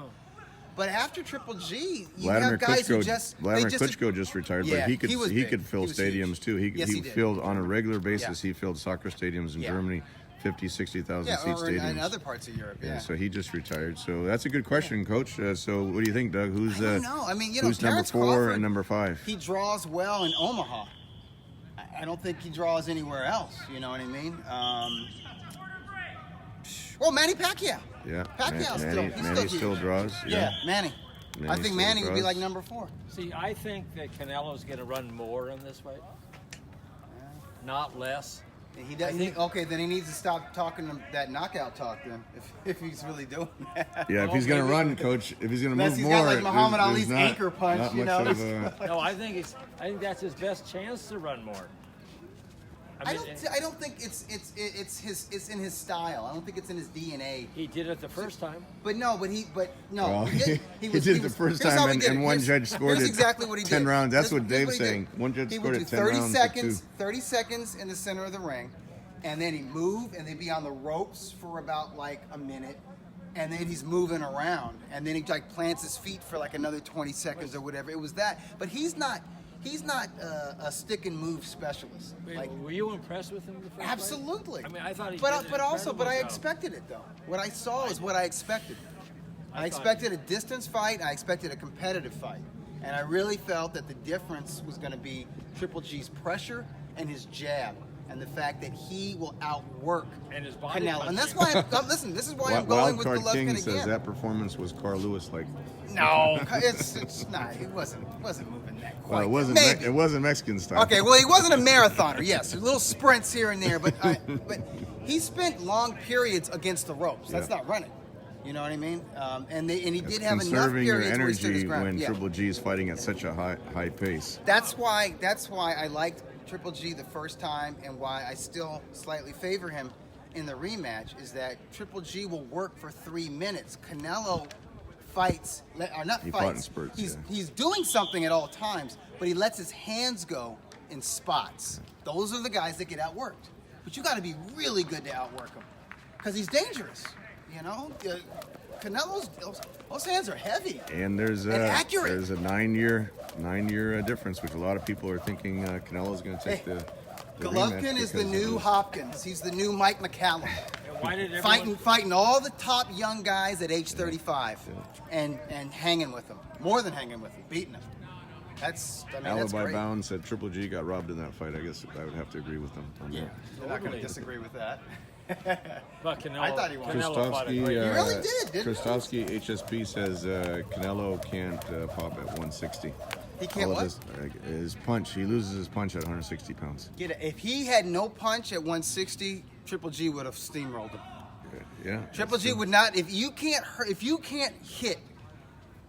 But after Triple G, you have guys who just Klitschko just retired, but he could fill stadiums huge. too. He did. filled on a regular basis. He filled soccer stadiums in Germany, 50, 60,000 seat stadiums. In other parts of Europe. Yeah. So he just retired. So that's a good question, Coach. So what do you think, Doug? Who's I don't know. I mean, who's number Terrence 4 Crawford, and number 5? He draws well in Omaha. I don't think he draws anywhere else. You know what I mean? Well, Manny Pacquiao. Yeah, Manny still draws. Yeah, Manny. I think Manny would be like number 4. See, I think that Canelo's going to run more in this fight, not less. He doesn't. Okay, then he needs to stop talking that knockout talk. Then, if he's really doing that. Yeah, if he's going to run, Coach, if he's going to move he's more, got like Muhammad there's Ali's anchor punch. You know. No, I think that's his best chance to run more. I don't think it's in his style. I don't think it's in his DNA. He did it the first time. He did it the first time, and one judge scored it exactly what he 10 did. rounds. That's what Dave's saying. One judge scored it 10 rounds. 30 seconds in the center of the ring, and then he'd move, and they'd be on the ropes for about like a minute, and then he's moving around, and then he like plants his feet for like another 20 seconds or whatever. It was that, but he's not a stick and move specialist. Wait, were you impressed with him the first absolutely. fight? I mean, I thought he but I expected it though. What I saw is what I expected. I expected a distance fight. I expected a competitive fight, and I really felt that the difference was going to be Triple G's pressure and his jab, and the fact that he will outwork and his body Canelo. punching. And that's why. Listen, this is why I'm going with Wildcard Golovkin King says again. that performance was Carl Lewis like. No, it's not. It wasn't moving that quite. Well, it wasn't. Maybe. It wasn't Mexican style. Okay, well, he wasn't a marathoner. Yes, little sprints here and there, but he spent long periods against the ropes. That's not running. You know what I mean? And he did have enough periods where he stood his ground. When Triple G is fighting at such a high pace. That's why I liked Triple G the first time, and why I still slightly favor him in the rematch is that Triple G will work for 3 minutes. Canelo fights, or not he fights. Fought in spurts, he's doing something at all times, but he lets his hands go in spots. Those are the guys that get outworked. But you got to be really good to outwork him, because he's dangerous. You know, Canelo's those hands are heavy. And there's accurate. There's a 9-year difference, which a lot of people are thinking Canelo's going to take the Golovkin is the new Hopkins. He's the new Mike McCallum. Why did everyone... fighting all the top young guys at age 35, and hanging with them, more than hanging with them, beating them. That's Alibi Bound said Triple G got robbed in that fight. I guess I would have to agree with them on that. I'm not going to disagree with that. But Canelo, I thought he won. Christovsky, He really did, didn't he? Christovsky HSP says Canelo can't pop at 160. He can't what? His punch. He loses his punch at 160 pounds. If he had no punch at 160, Triple G would have steamrolled him. Yeah. Triple G would not. If you can't hit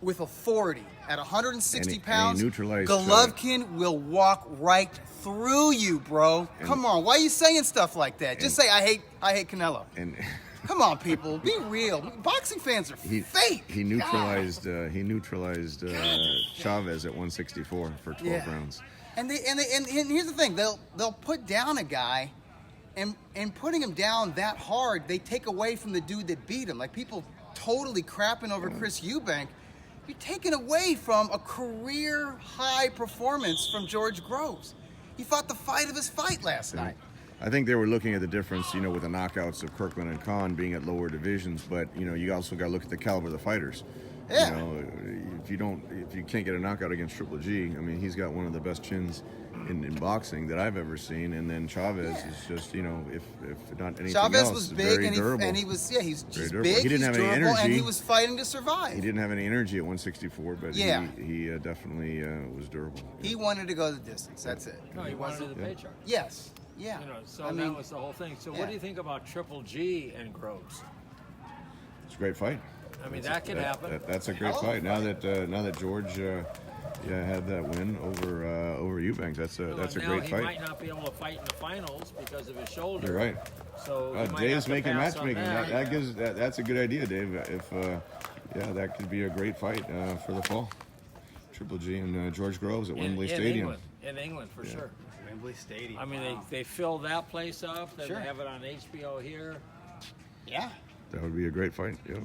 with authority at 160 pounds, Golovkin will walk right through you, bro. Come on, why are you saying stuff like that? Just say I hate Canelo. And come on, people, be real. Boxing fans are fake. He neutralized Chavez at 164 for 12 rounds. And here's the thing: they'll put down a guy, and putting him down that hard, they take away from the dude that beat him. Like people totally crapping over Chris Eubank. You're taking away from a career high performance from George Groves. He fought the fight of his fight last night. I think they were looking at the difference, with the knockouts of Kirkland and Khan being at lower divisions, but you also got to look at the caliber of the fighters. Yeah. If you can't get a knockout against Triple G, I mean, he's got one of the best chins in boxing that I've ever seen, and then Chavez is just, if not anything Chavez else, was big very durable. and he was he's just durable. big. He didn't have durable, any energy, and he was fighting to survive. He didn't have any energy at 164, but he definitely was durable. He wanted to go the distance. That's it. No, he wanted the paycheck. Yes. Yeah. That was the whole thing. So what do you think about Triple G and Groves? It's a great fight. I mean, that could happen. That's a great fight. Now that George had that win over Eubanks, that's a great He fight. might not be able to fight in the finals because of his shoulder. You're right. So he might Dave's have to making pass on matchmaking. that. That's a good idea, Dave. If that could be a great fight for the fall. Triple G and George Groves at Wembley Stadium. In England, for sure. Wembley Stadium. I mean, they fill that place up. They Sure. have it on HBO here. Yeah, That would be a great fight. Yeah.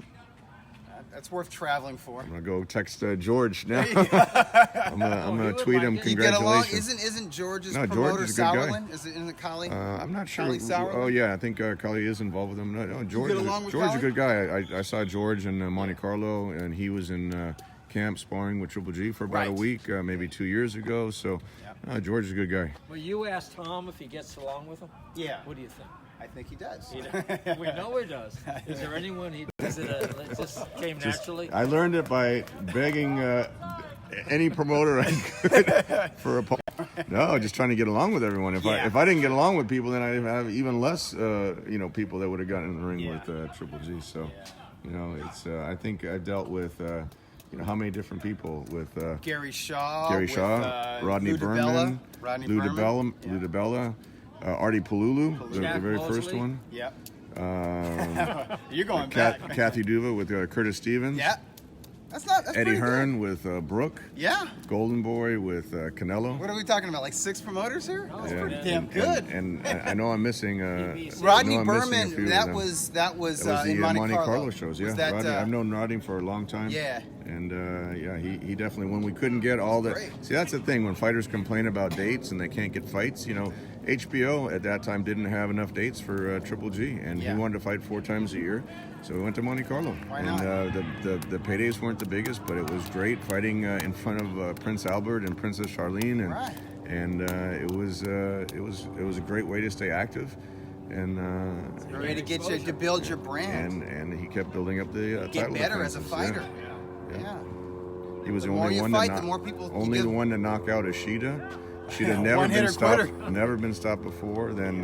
that's worth traveling for. I'm gonna go text George now. I'm gonna tweet him You get along? congratulations. Isn't George's No, George promoter is a good guy. Sauerland? Isn't it Collie? I'm not sure. Collie Sauerland? Oh yeah, I think Collie is involved with him. No, George. get along with George's a Collie? good guy. I saw George in Monte Carlo, and he was in camp sparring with Triple G for about a Right. week, maybe 2 years ago. So George is a good guy. Well, you asked Tom if he gets along with him. Yeah, What do you think? I think he does. We know he does. Is there anyone he does? It just came naturally? I learned it by begging any promoter I could for a. No, just trying to get along with everyone. If I didn't get along with people, then I'd have even less, people that would have gotten in the ring with Triple G. So, it's. I think I've dealt with, how many different people with Gary Shaw, Gary with, Shaw, Rodney Lou Berman, Rodney Lou Berman. DiBella, Artie Palulu, the Jack very Mosley. first one. Yep. You're going Kat, back. Kathy Duva with Curtis Stevens. Yeah. That's Eddie pretty Hearn with Brooke. Good. Yeah. Golden Boy with Canelo. What are we talking about? Like 6 promoters here? That's Yeah, pretty and- damn good. And I know I'm missing. Rodney I know I'm missing a few Berman, of that them. was That was the in Monte Carlo shows. Was Yeah, that, Rodney, I've known Rodney for a long time. Yeah. And he definitely, when we couldn't get all the. great. See, that's the thing when fighters complain about dates and they can't get fights. HBO at that time didn't have enough dates for Triple G, and he wanted to fight 4 times a year, so we went to Monte Carlo. Why and not? the paydays weren't the biggest, but it was great fighting in front of Prince Albert and Princess Charlene, and Right. and it was a great way to stay active, and a way to get you to build your brand. and he kept building up the Get title better as a defenses, fighter. Yeah. Yeah. He was The the more only you one fight, to the knock, more people you only give- the one to knock out Ishida. Ishida never One-hitter been stopped. quitter. Never been stopped before. Then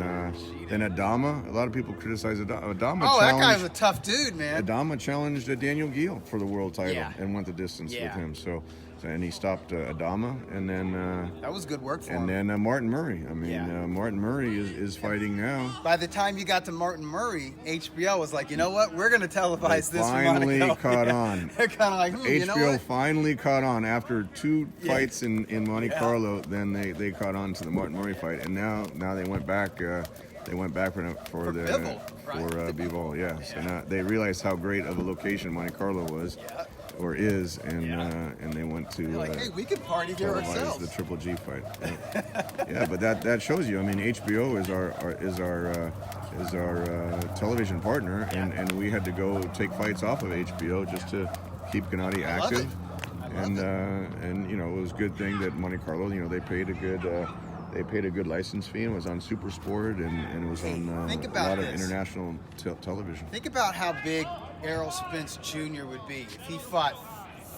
Adama. A lot of people criticize Adama. Oh, that guy was a tough dude, man. Adama challenged Daniel Gill for the world title Yeah. and went the distance Yeah. with him. So and he stopped Adama, and then That was good work for him. Martin Murray. I mean, Yeah. Martin Murray is fighting now. By the time you got to Martin Murray, HBO was like, you know what? We're going to televise They this. finally from Monaco. caught Yeah. on. They're kind of like, you know HBO what? finally caught on after 2 Yeah. fights in Monte Yeah. Carlo. Then they caught on to the Martin Murray fight, and now they went back. They went back for Bivol, right. Bivol. Yeah. So now they realized how great of a location Monte Carlo was, or is, and they went to. They're like, hey, we could party here televise ourselves. the Triple G fight. Yeah, but that shows you. I mean, HBO is our television partner, and we had to go take fights off of HBO just to keep Gennady I love active. it. And it was a good thing that Monte Carlo, they paid a good license fee, and it was on Super Sport, and it was on think a about lot of this. international television. Think about how big Errol Spence Jr. would be if he fought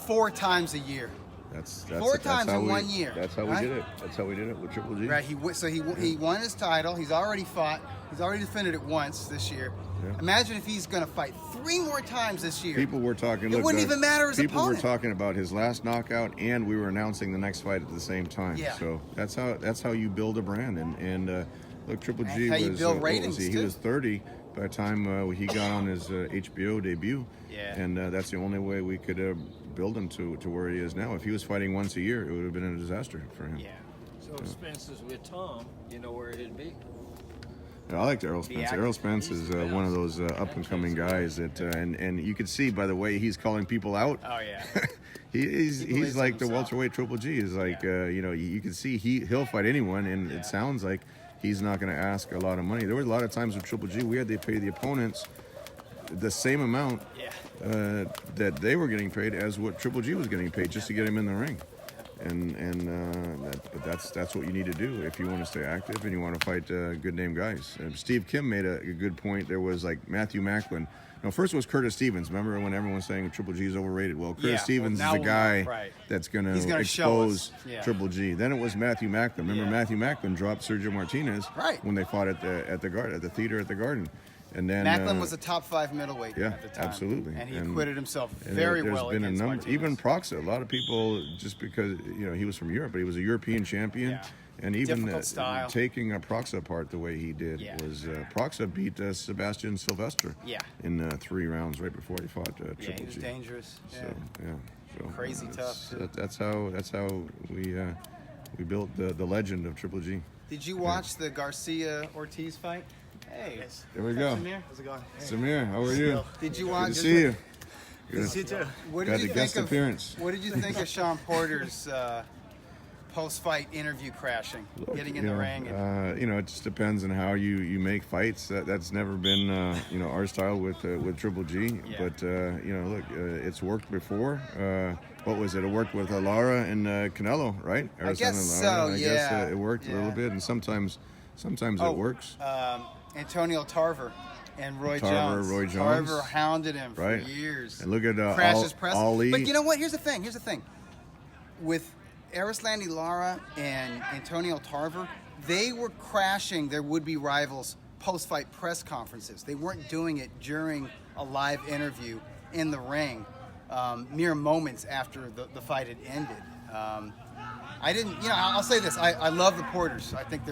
4 times a year. That's 4 times how in we- 1 year. That's how right? we did it. That's how we did it with Triple G. Right. He won his title. He's already fought. He's already defended it once this year. Yeah. Imagine if he's going to fight 3 more times this year. People were talking. It wouldn't even matter his People opponent. were talking about his last knockout, and we were announcing the next fight at the same time. Yeah. So that's how you build a brand. And look, Triple G That's how you was build what was ratings, he? too. He was 30 by the time he got on his HBO debut. Yeah. And that's the only way we could build him to where he is now. If he was fighting once a year, it would have been a disaster for him. Yeah. So if Spence is with Tom, you know where he'd be. Yeah, I liked Errol Spence. active. Errol Spence is one of those up and coming guys that, and you could see by the way he's calling people out. Oh, yeah. He's believes in like the himself. welterweight Triple G. Is like you can see he'll fight anyone, and it sounds like he's not going to ask a lot of money. There were a lot of times with Triple G we had to pay the opponents the same amount that they were getting paid as what Triple G was getting paid just to get him in the ring. But that's what you need to do if you want to stay active and you want to fight good name guys. Steve Kim made a good point. There was like Matthew Macklin. No, first was Curtis Stevens. Remember when everyone was saying Triple G is overrated? Well, Curtis Yeah, Stevens well, is the now guy we'll know, right. that's going He's to gonna show expose us. Yeah. Triple G. Then it was Matthew Macklin. Remember Yeah. Matthew Macklin dropped Sergio Martinez Right. when they fought at the theater at the Garden. And then Macklin was a top 5 middleweight yeah, at the time. absolutely. And he And- acquitted himself and very there's well been a against number, Martinez. even Proxa. A lot of people, just because he was from Europe, but he was a European champion. Yeah. And even Difficult style. taking a Proxa apart the way he did Yeah. was Proxa beat Sebastian Sylvester Yeah. in 3 rounds right before he fought Yeah, Triple he was G. dangerous. Yeah. So yeah, so Crazy that's- tough, too. That's how we built the legend of Triple G. Did you watch the Garcia-Ortiz fight? Hey. There we What's go. up, Samir? How's it going? Samir, how are you? Did you Good watch? to see you. Good to see you too. What Got did the you guest think of? appearance. What did you think of Sean Porter's post-fight interview crashing, getting in the ring? And, It just depends on how you make fights. That's never been our style with Triple G. Yeah. But it's worked before. What was it? It worked with Lara and Canelo, right? I guess and so, Lara. I guess yeah. it worked a little Yeah. bit, and sometimes Oh, it works. Antonio Tarver and Roy Tarver, Jones. Roy Jones. Tarver hounded him for Right. years. And look at crashes press. Ali. But you know what? Here's the thing. With Arislandi Lara and Antonio Tarver, they were crashing their would-be rivals post-fight press conferences. They weren't doing it during a live interview in the ring, mere moments after the fight had ended. I didn't, I'll say this. I love the Porters. I think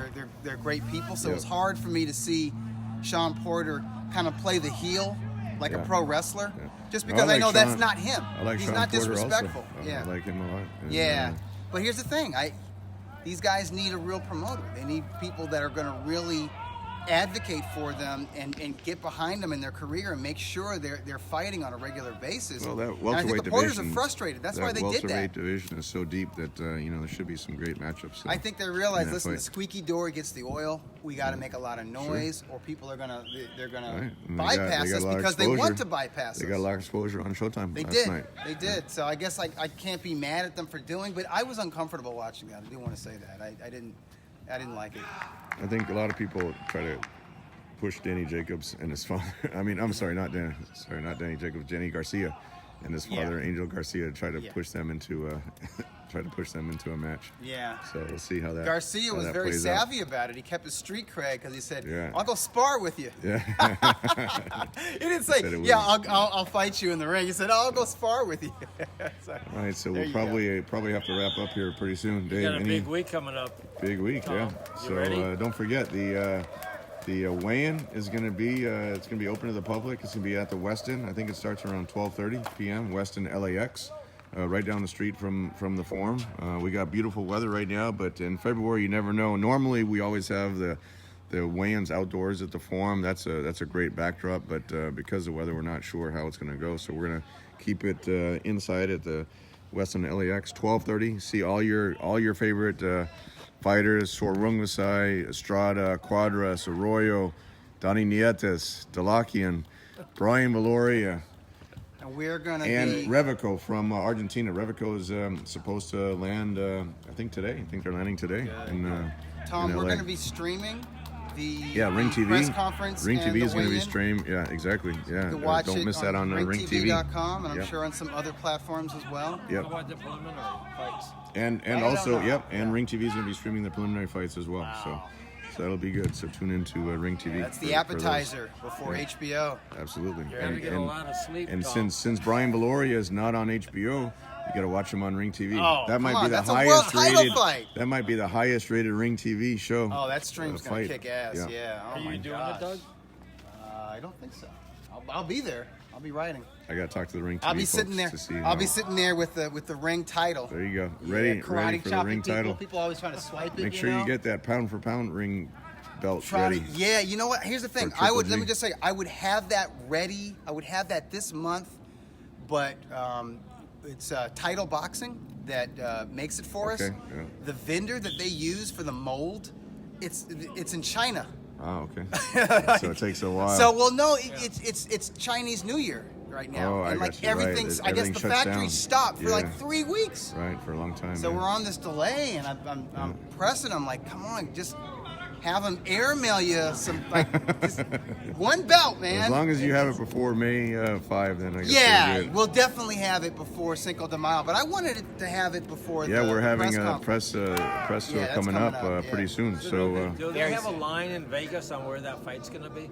they're great people. So Yep. it was hard for me to see Sean Porter kind of play the heel like a Yeah. pro wrestler, Yeah. just No, because I like know that's Sean- not him. I like He's Sean not Porter disrespectful. Also. Yeah. I like him a lot. And, Yeah, but here's the thing: these guys need a real promoter. They need people that are going to really advocate for them and get behind them in their career and make sure they're fighting on a regular basis. Well, that and I think welterweight the Porters division are frustrated. That's why they did welterweight that. division is so deep that there should be some great matchups. I think they realize, Yeah, listen, fight. the squeaky door gets the oil. We got to make a lot of noise, or people are gonna Right. And bypass they got us a lot of because they want exposure. to bypass They us. got a lot of exposure on Showtime They last did. night. They did. So I guess I can't be mad at them for doing, but I was uncomfortable watching that. I do want to say that. I didn't like it. I think a lot of people try to push Danny Jacobs and his father. I mean, I'm sorry, not Danny Jacobs, Danny Garcia and his father, Angel Garcia, try to push them into a match. Yeah. So we'll see how that. Garcia how was that very plays out. savvy about it. He kept his street cred because he said, Yeah. "I'll go spar with you." Yeah. He didn't say, said it "Yeah, was- I'll fight you in the ring." He said, "I'll go spar with you." So, All right, so there we'll you probably have to wrap up here pretty soon. Dave, You got a any big week coming up. big week, Tom, yeah. you So ready? don't forget the weigh-in is going to be open to the public. It's going to be at the Westin. I think it starts around 12:30 p.m. Westin LAX, right down the street from the Forum. We got beautiful weather right now, but in February you never know. Normally we always have the weigh-ins outdoors at the Forum. That's a great backdrop, but because of the weather, we're not sure how it's going to go. So we're going to keep it inside at the Westin LAX, 12:30. See all your favorite fighters: Sorungasai, Estrada, Cuadras, Arroyo, Donny Nietes, Delakian, Brian Valoria, and we're gonna and be. Revico from Argentina. Revico is supposed to land, I think today. I think they're landing today. Tom, in we're LA. going to be streaming the Ring TV. press conference. Ring and TV the is going to be weigh-in. streamed. Yeah, exactly. Yeah, You can watch don't it miss that on Ring TV. ringtv.com, and I'm Yep. sure on some other platforms as well. Yep. How about the preliminary fights? And I don't also, know. yep, and Ring TV is going to be streaming the preliminary fights as well. Wow. So that'll be good. So tune into Ring TV. That's for the those. appetizer before Yeah. HBO. Absolutely. You're gonna get a lot of sleep. And Tom. since Brian Valoria is not on HBO, you got to watch him on Ring TV. Oh, that might come be on, the that's a world highest title rated. fight. That might be the highest rated Ring TV show. Oh, that stream's going to fight. kick ass. Yeah. Oh Are my you doing gosh. it, Doug? I don't think so. I'll be there. I'll be writing. I got to talk to the Ring TV I'll be folks sitting there. to see. I'll be sitting there with the ring title. There you go. Yeah, Ready karate for the chopping ring people. title. People always trying to swipe it. Make sure know? you get that pound for pound ring belt Try to- ready. yeah, you know what? Here's the thing. For Triple Let G. me just say, I would have that ready. I would have that this month, but it's Title Boxing that makes it for us. Okay, yeah. The vendor that they use for the mold, it's in China. Oh, okay. So it takes a while. So well, no, it's Chinese New Year right now, Oh, I and got like you, right. everything's. I guess Everything the shuts factory down. stopped for like Yeah. 3 weeks. Right, for a long time. So yeah. we're on this delay, and I'm pressing. I'm like, come on, just have them airmail you some, like, just one belt, man. As long as you have it before May 5, then I guess Yeah, we're good. we'll definitely have it before Cinco de Mayo, but I wanted it to have it before Yeah, the we're having press a conference. press tour Yeah, that's coming up yeah. pretty soon. So Do they have a line in Vegas on where that fight's going to be?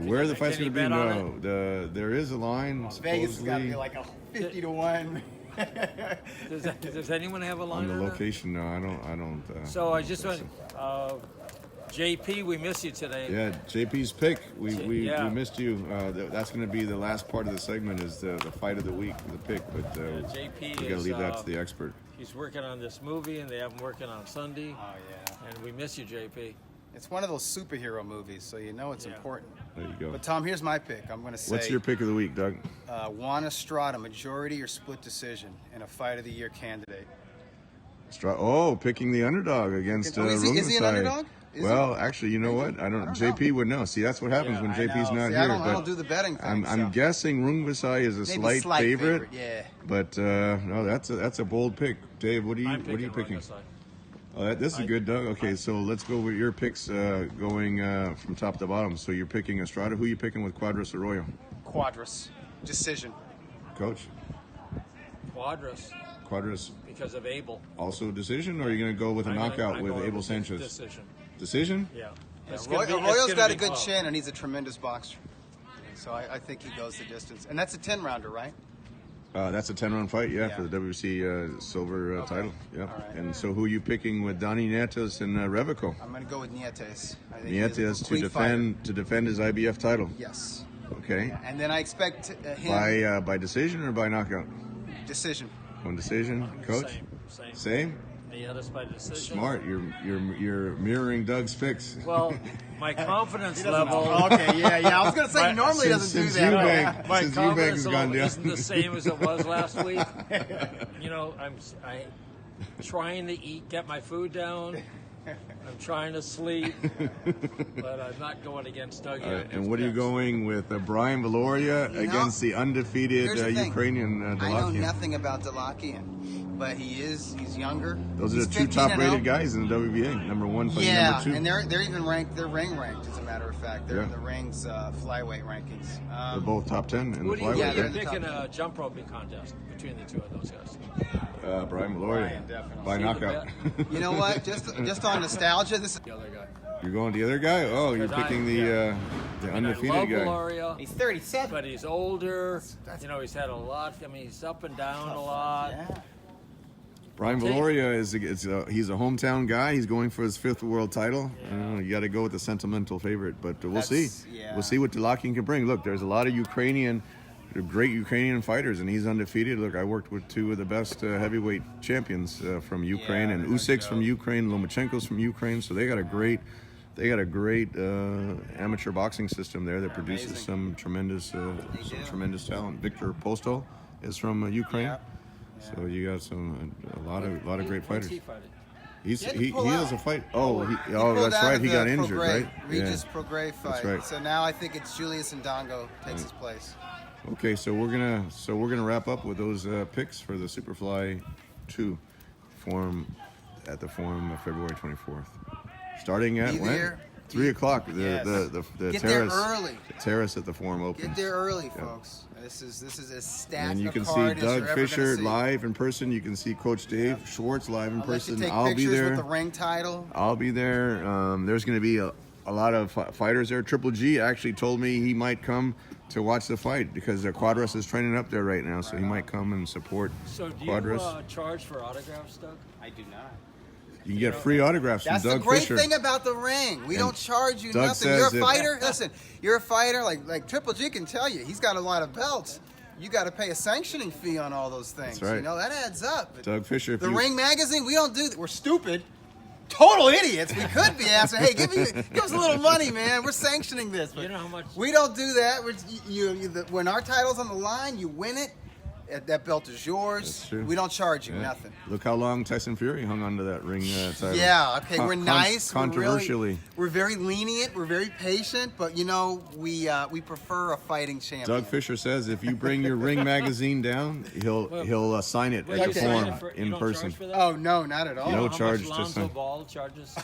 where the fight's Can going you to be? bet on No, there is a line. Vegas has got to supposedly be like a 50 to 1. Does anyone have a line on the on that? location. No, I don't. So I just went, JP, we miss you today. Yeah, JP's pick. We Yeah. missed you. That's going to be the last part of the segment is the fight of the week, the pick. But JP we got to is, leave that to the expert. He's working on this movie, and they have him working on Sunday. Oh, yeah. And we miss you, JP. It's one of those superhero movies, so you know it's Yeah. important. There you go. But, Tom, here's my pick. I'm going to say What's your pick of the week, Doug? Juan Estrada, majority or split decision in a Fight of the Year candidate. Picking the underdog against Oh, is he an Rungvisai. underdog? Is Well, actually, you know what? I don't. JP would know. See, that's what happens Yeah, when I JP's know. not See, here. I but don't do the betting thing. I'm so. guessing Rungvisai is a Maybe slight favorite. Yeah. But no, that's a bold pick. Dave, what are you picking? Rungvisai. Oh, this is good, Doug. Okay, so let's go with your picks going from top to bottom. So you're picking Estrada. Who are you picking with Cuadras Arroyo? Quadras. Decision. Coach? Quadras, Cuadras because of Abel. also decision, or are you going to go with a knockout I'm with going Abel Sanchez? Decision. Decision? Yeah. Arroyo's got a good chin, and he's a tremendous boxer. So I think he goes the distance. And that's a 10-rounder, right? That's a 10-round fight, yeah, Yeah. for the WC silver title. Yeah. All right. And so who are you picking with Donnie Nietes and Revico? I'm going to go with Nietes. I think he is a Nietes complete fighter. to defend his IBF title. Yes. Okay. And then I expect him By decision or by knockout? decision. One decision, coach. Same. Same. Nietes by decision. Smart. You're mirroring Doug's picks. Well, my confidence level. Okay, yeah. I was going to say, normally he doesn't do since that. Eubank- My since Eubank confidence has gone level down. isn't the same as it was last week. You know, I'm trying to get my food down. I'm trying to sleep, but I'm not going against Doug All yet. right, and what are you going with Brian Valoria against the undefeated Here's the thing. Ukrainian I know Delakian? nothing about Delakian, but he's younger. Those are He's the two 15-0. top-rated guys in the WBA. Number one fighting Yeah, number two. and they're even ranked. They're ring ranked, as a matter of fact. They're in Yeah. the rings flyweight rankings. They're both top 10 in Who the do you flyweight. yeah, they're right? in the pick in top a jump roping contest between the two of those guys? Brian Valoria Brian, definitely. by See the knockout. You know what? Just on nostalgia, this is The other guy. You're going the other guy? Oh, you're 'Cause picking I the I undefeated love guy. Valoria, he's 37. but he's older. You know, he's had a lot. I mean, he's up and down a lot. Yeah. Brian Take- Valoria he's a hometown guy. He's going for his 5th world title. Yeah. You got to go with the sentimental favorite, but we'll That's- see. yeah. We'll see what Delakian can bring. Look, there's a lot of great Ukrainian fighters, and he's undefeated. Look, I worked with two of the best heavyweight champions from Ukraine, Yeah, and they're no Usyk's from joke. Ukraine, Lomachenko's from Ukraine. So they got a great amateur boxing system there that produces amazing. some tremendous talent. Victor Postol is from Ukraine. Yeah. So you got a lot of great What's fighters. he fighting? He had to pull has out. a fight. He pulled That's out right. of He the got injured, Prograis, right? Regis Prograis fight. right. So now I think it's Julius Ndongo takes his place. Okay, so we're gonna wrap up with those picks for the Superfly 2 forum at the forum of February 24th. Starting at Be when? there. 3 o'clock. Yes. The Get there terrace. early. The terrace at the forum opens. Get there early, folks. This is as stacked And you a can see card as Doug you're ever gonna Fisher see. live in person. You can see Coach Dave Schwartz live in I'll let you person. take I'll be pictures there. with the ring title. I'll be there. There's going to be a lot of fighters there. Triple G actually told me he might come to watch the fight because Quadras is training up there right now, so he might come and support So do you Quadras. charge for autographs, Doug? I do not. You can get free autographs That's from the Doug great Fisher. thing about the ring. We don't charge you Doug nothing. You're a says fighter. Listen, you're a fighter. Like Triple G can tell you, he's got a lot of belts. You got to pay a sanctioning fee on all those things. That's right. You know that adds up. Doug Fisher. If The you, Ring magazine, we don't do that. We're stupid. Total idiots. We could be asking, hey, give us a little money, man. We're sanctioning this. But You know how much- we don't do that. When our title's on the line, you win it. That belt is yours. That's true. We don't charge you Yeah. nothing. Look how long Tyson Fury hung onto that ring title. Yeah, okay, we're nice. Controversially. We're very lenient. We're very patient, but you know, we prefer a fighting champion. Doug Fisher says if you bring your ring magazine down, he'll sign it Wait, at you the sign forum it for- you in don't person. charge for that? Oh no, not at all. You know No how charge much to Lonzo sign. Ball charges?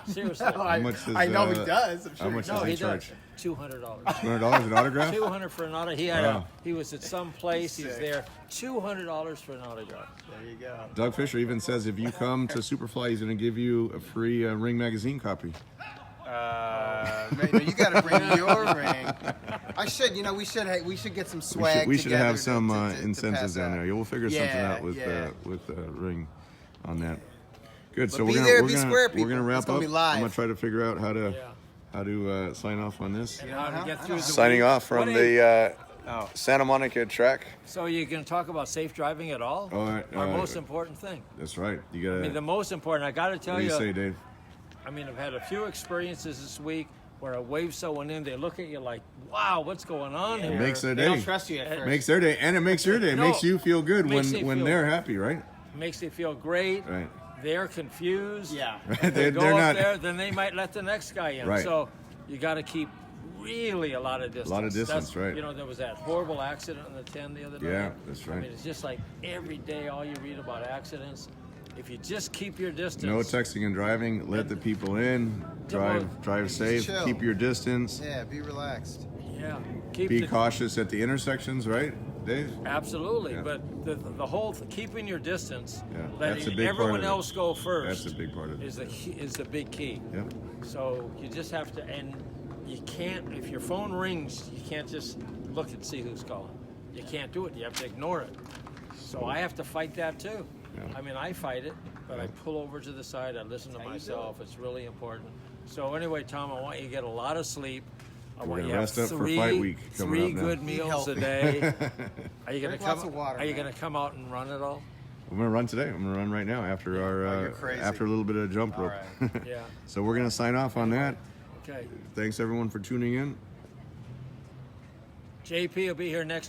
Seriously. How much does, I know he does. I'm sure how much he does No, he he charge? does. $200. $200 an autograph? $200 for an autograph. He had Wow. he was at some place. He's Sick. there. $200 for an autograph. There you go. Doug Fisher even says if you come to Superfly, he's going to give you a free Ring magazine copy. Man, you got to bring your ring. I should. You know, we should get some swag. We should together have some to incentives pass down out. there. Yeah, we'll figure something Yeah, out with yeah. Ring on that. Good. So be we're there, gonna be we're square, gonna we're gonna people. wrap It's gonna up. be live. I'm gonna try to figure out how Yeah. to sign off on this. And how to get through the Signing week. off from What the Oh. Santa Monica track. So you're going to talk about safe driving at all? All right, Our all right. most important thing. That's right. You I gotta. mean, the most important. I got to tell What do you you. say, Dave? I mean, I've had a few experiences this week where I wave someone in. They look at you like, "Wow, what's going on It here?" makes their They day. don't trust you at first. Makes their day, and it makes your day. It No, makes you feel good makes you when feel they're good. happy, right? Makes you feel great. Right. They're confused. Yeah. If they go They're up not. there, then they might let the next guy in. Right. So you got to keep really a lot of distance. A lot of distance, right. You know, there was that horrible accident on the 10 the other night. Yeah, that's right. I mean, it's just like every day, all you read about accidents. If you just keep your distance. No texting and driving. Let the people in. Drive safe. chill. Keep your distance. Yeah, be relaxed. Yeah. Keep Be the, cautious at the intersections, right, Dave? Absolutely, Yeah. but the whole keeping your distance, Yeah, that's a letting big part everyone of it. else go first. That's a big part of it. Is the big key. Yep. So you just have to, and you can't. If your phone rings, you can't just look and see who's calling. You can't do it. You have to ignore it. So I have to fight that too. Yeah. I mean, I fight it, but I pull over to the side. I listen to myself. It's really important. So anyway, Tom, I want you to get a lot of sleep. I We're want gonna you to have rest up for three, fight week coming three up now. good meals a healthy. day. Are you gonna Drink lots come? of water, Are you man. gonna come out and run it all? I'm gonna run today. I'm gonna run right now after you're crazy. after a little bit of jump All rope. right. Yeah. So we're gonna sign off on that. Okay. Thanks everyone for tuning in. JP will be here next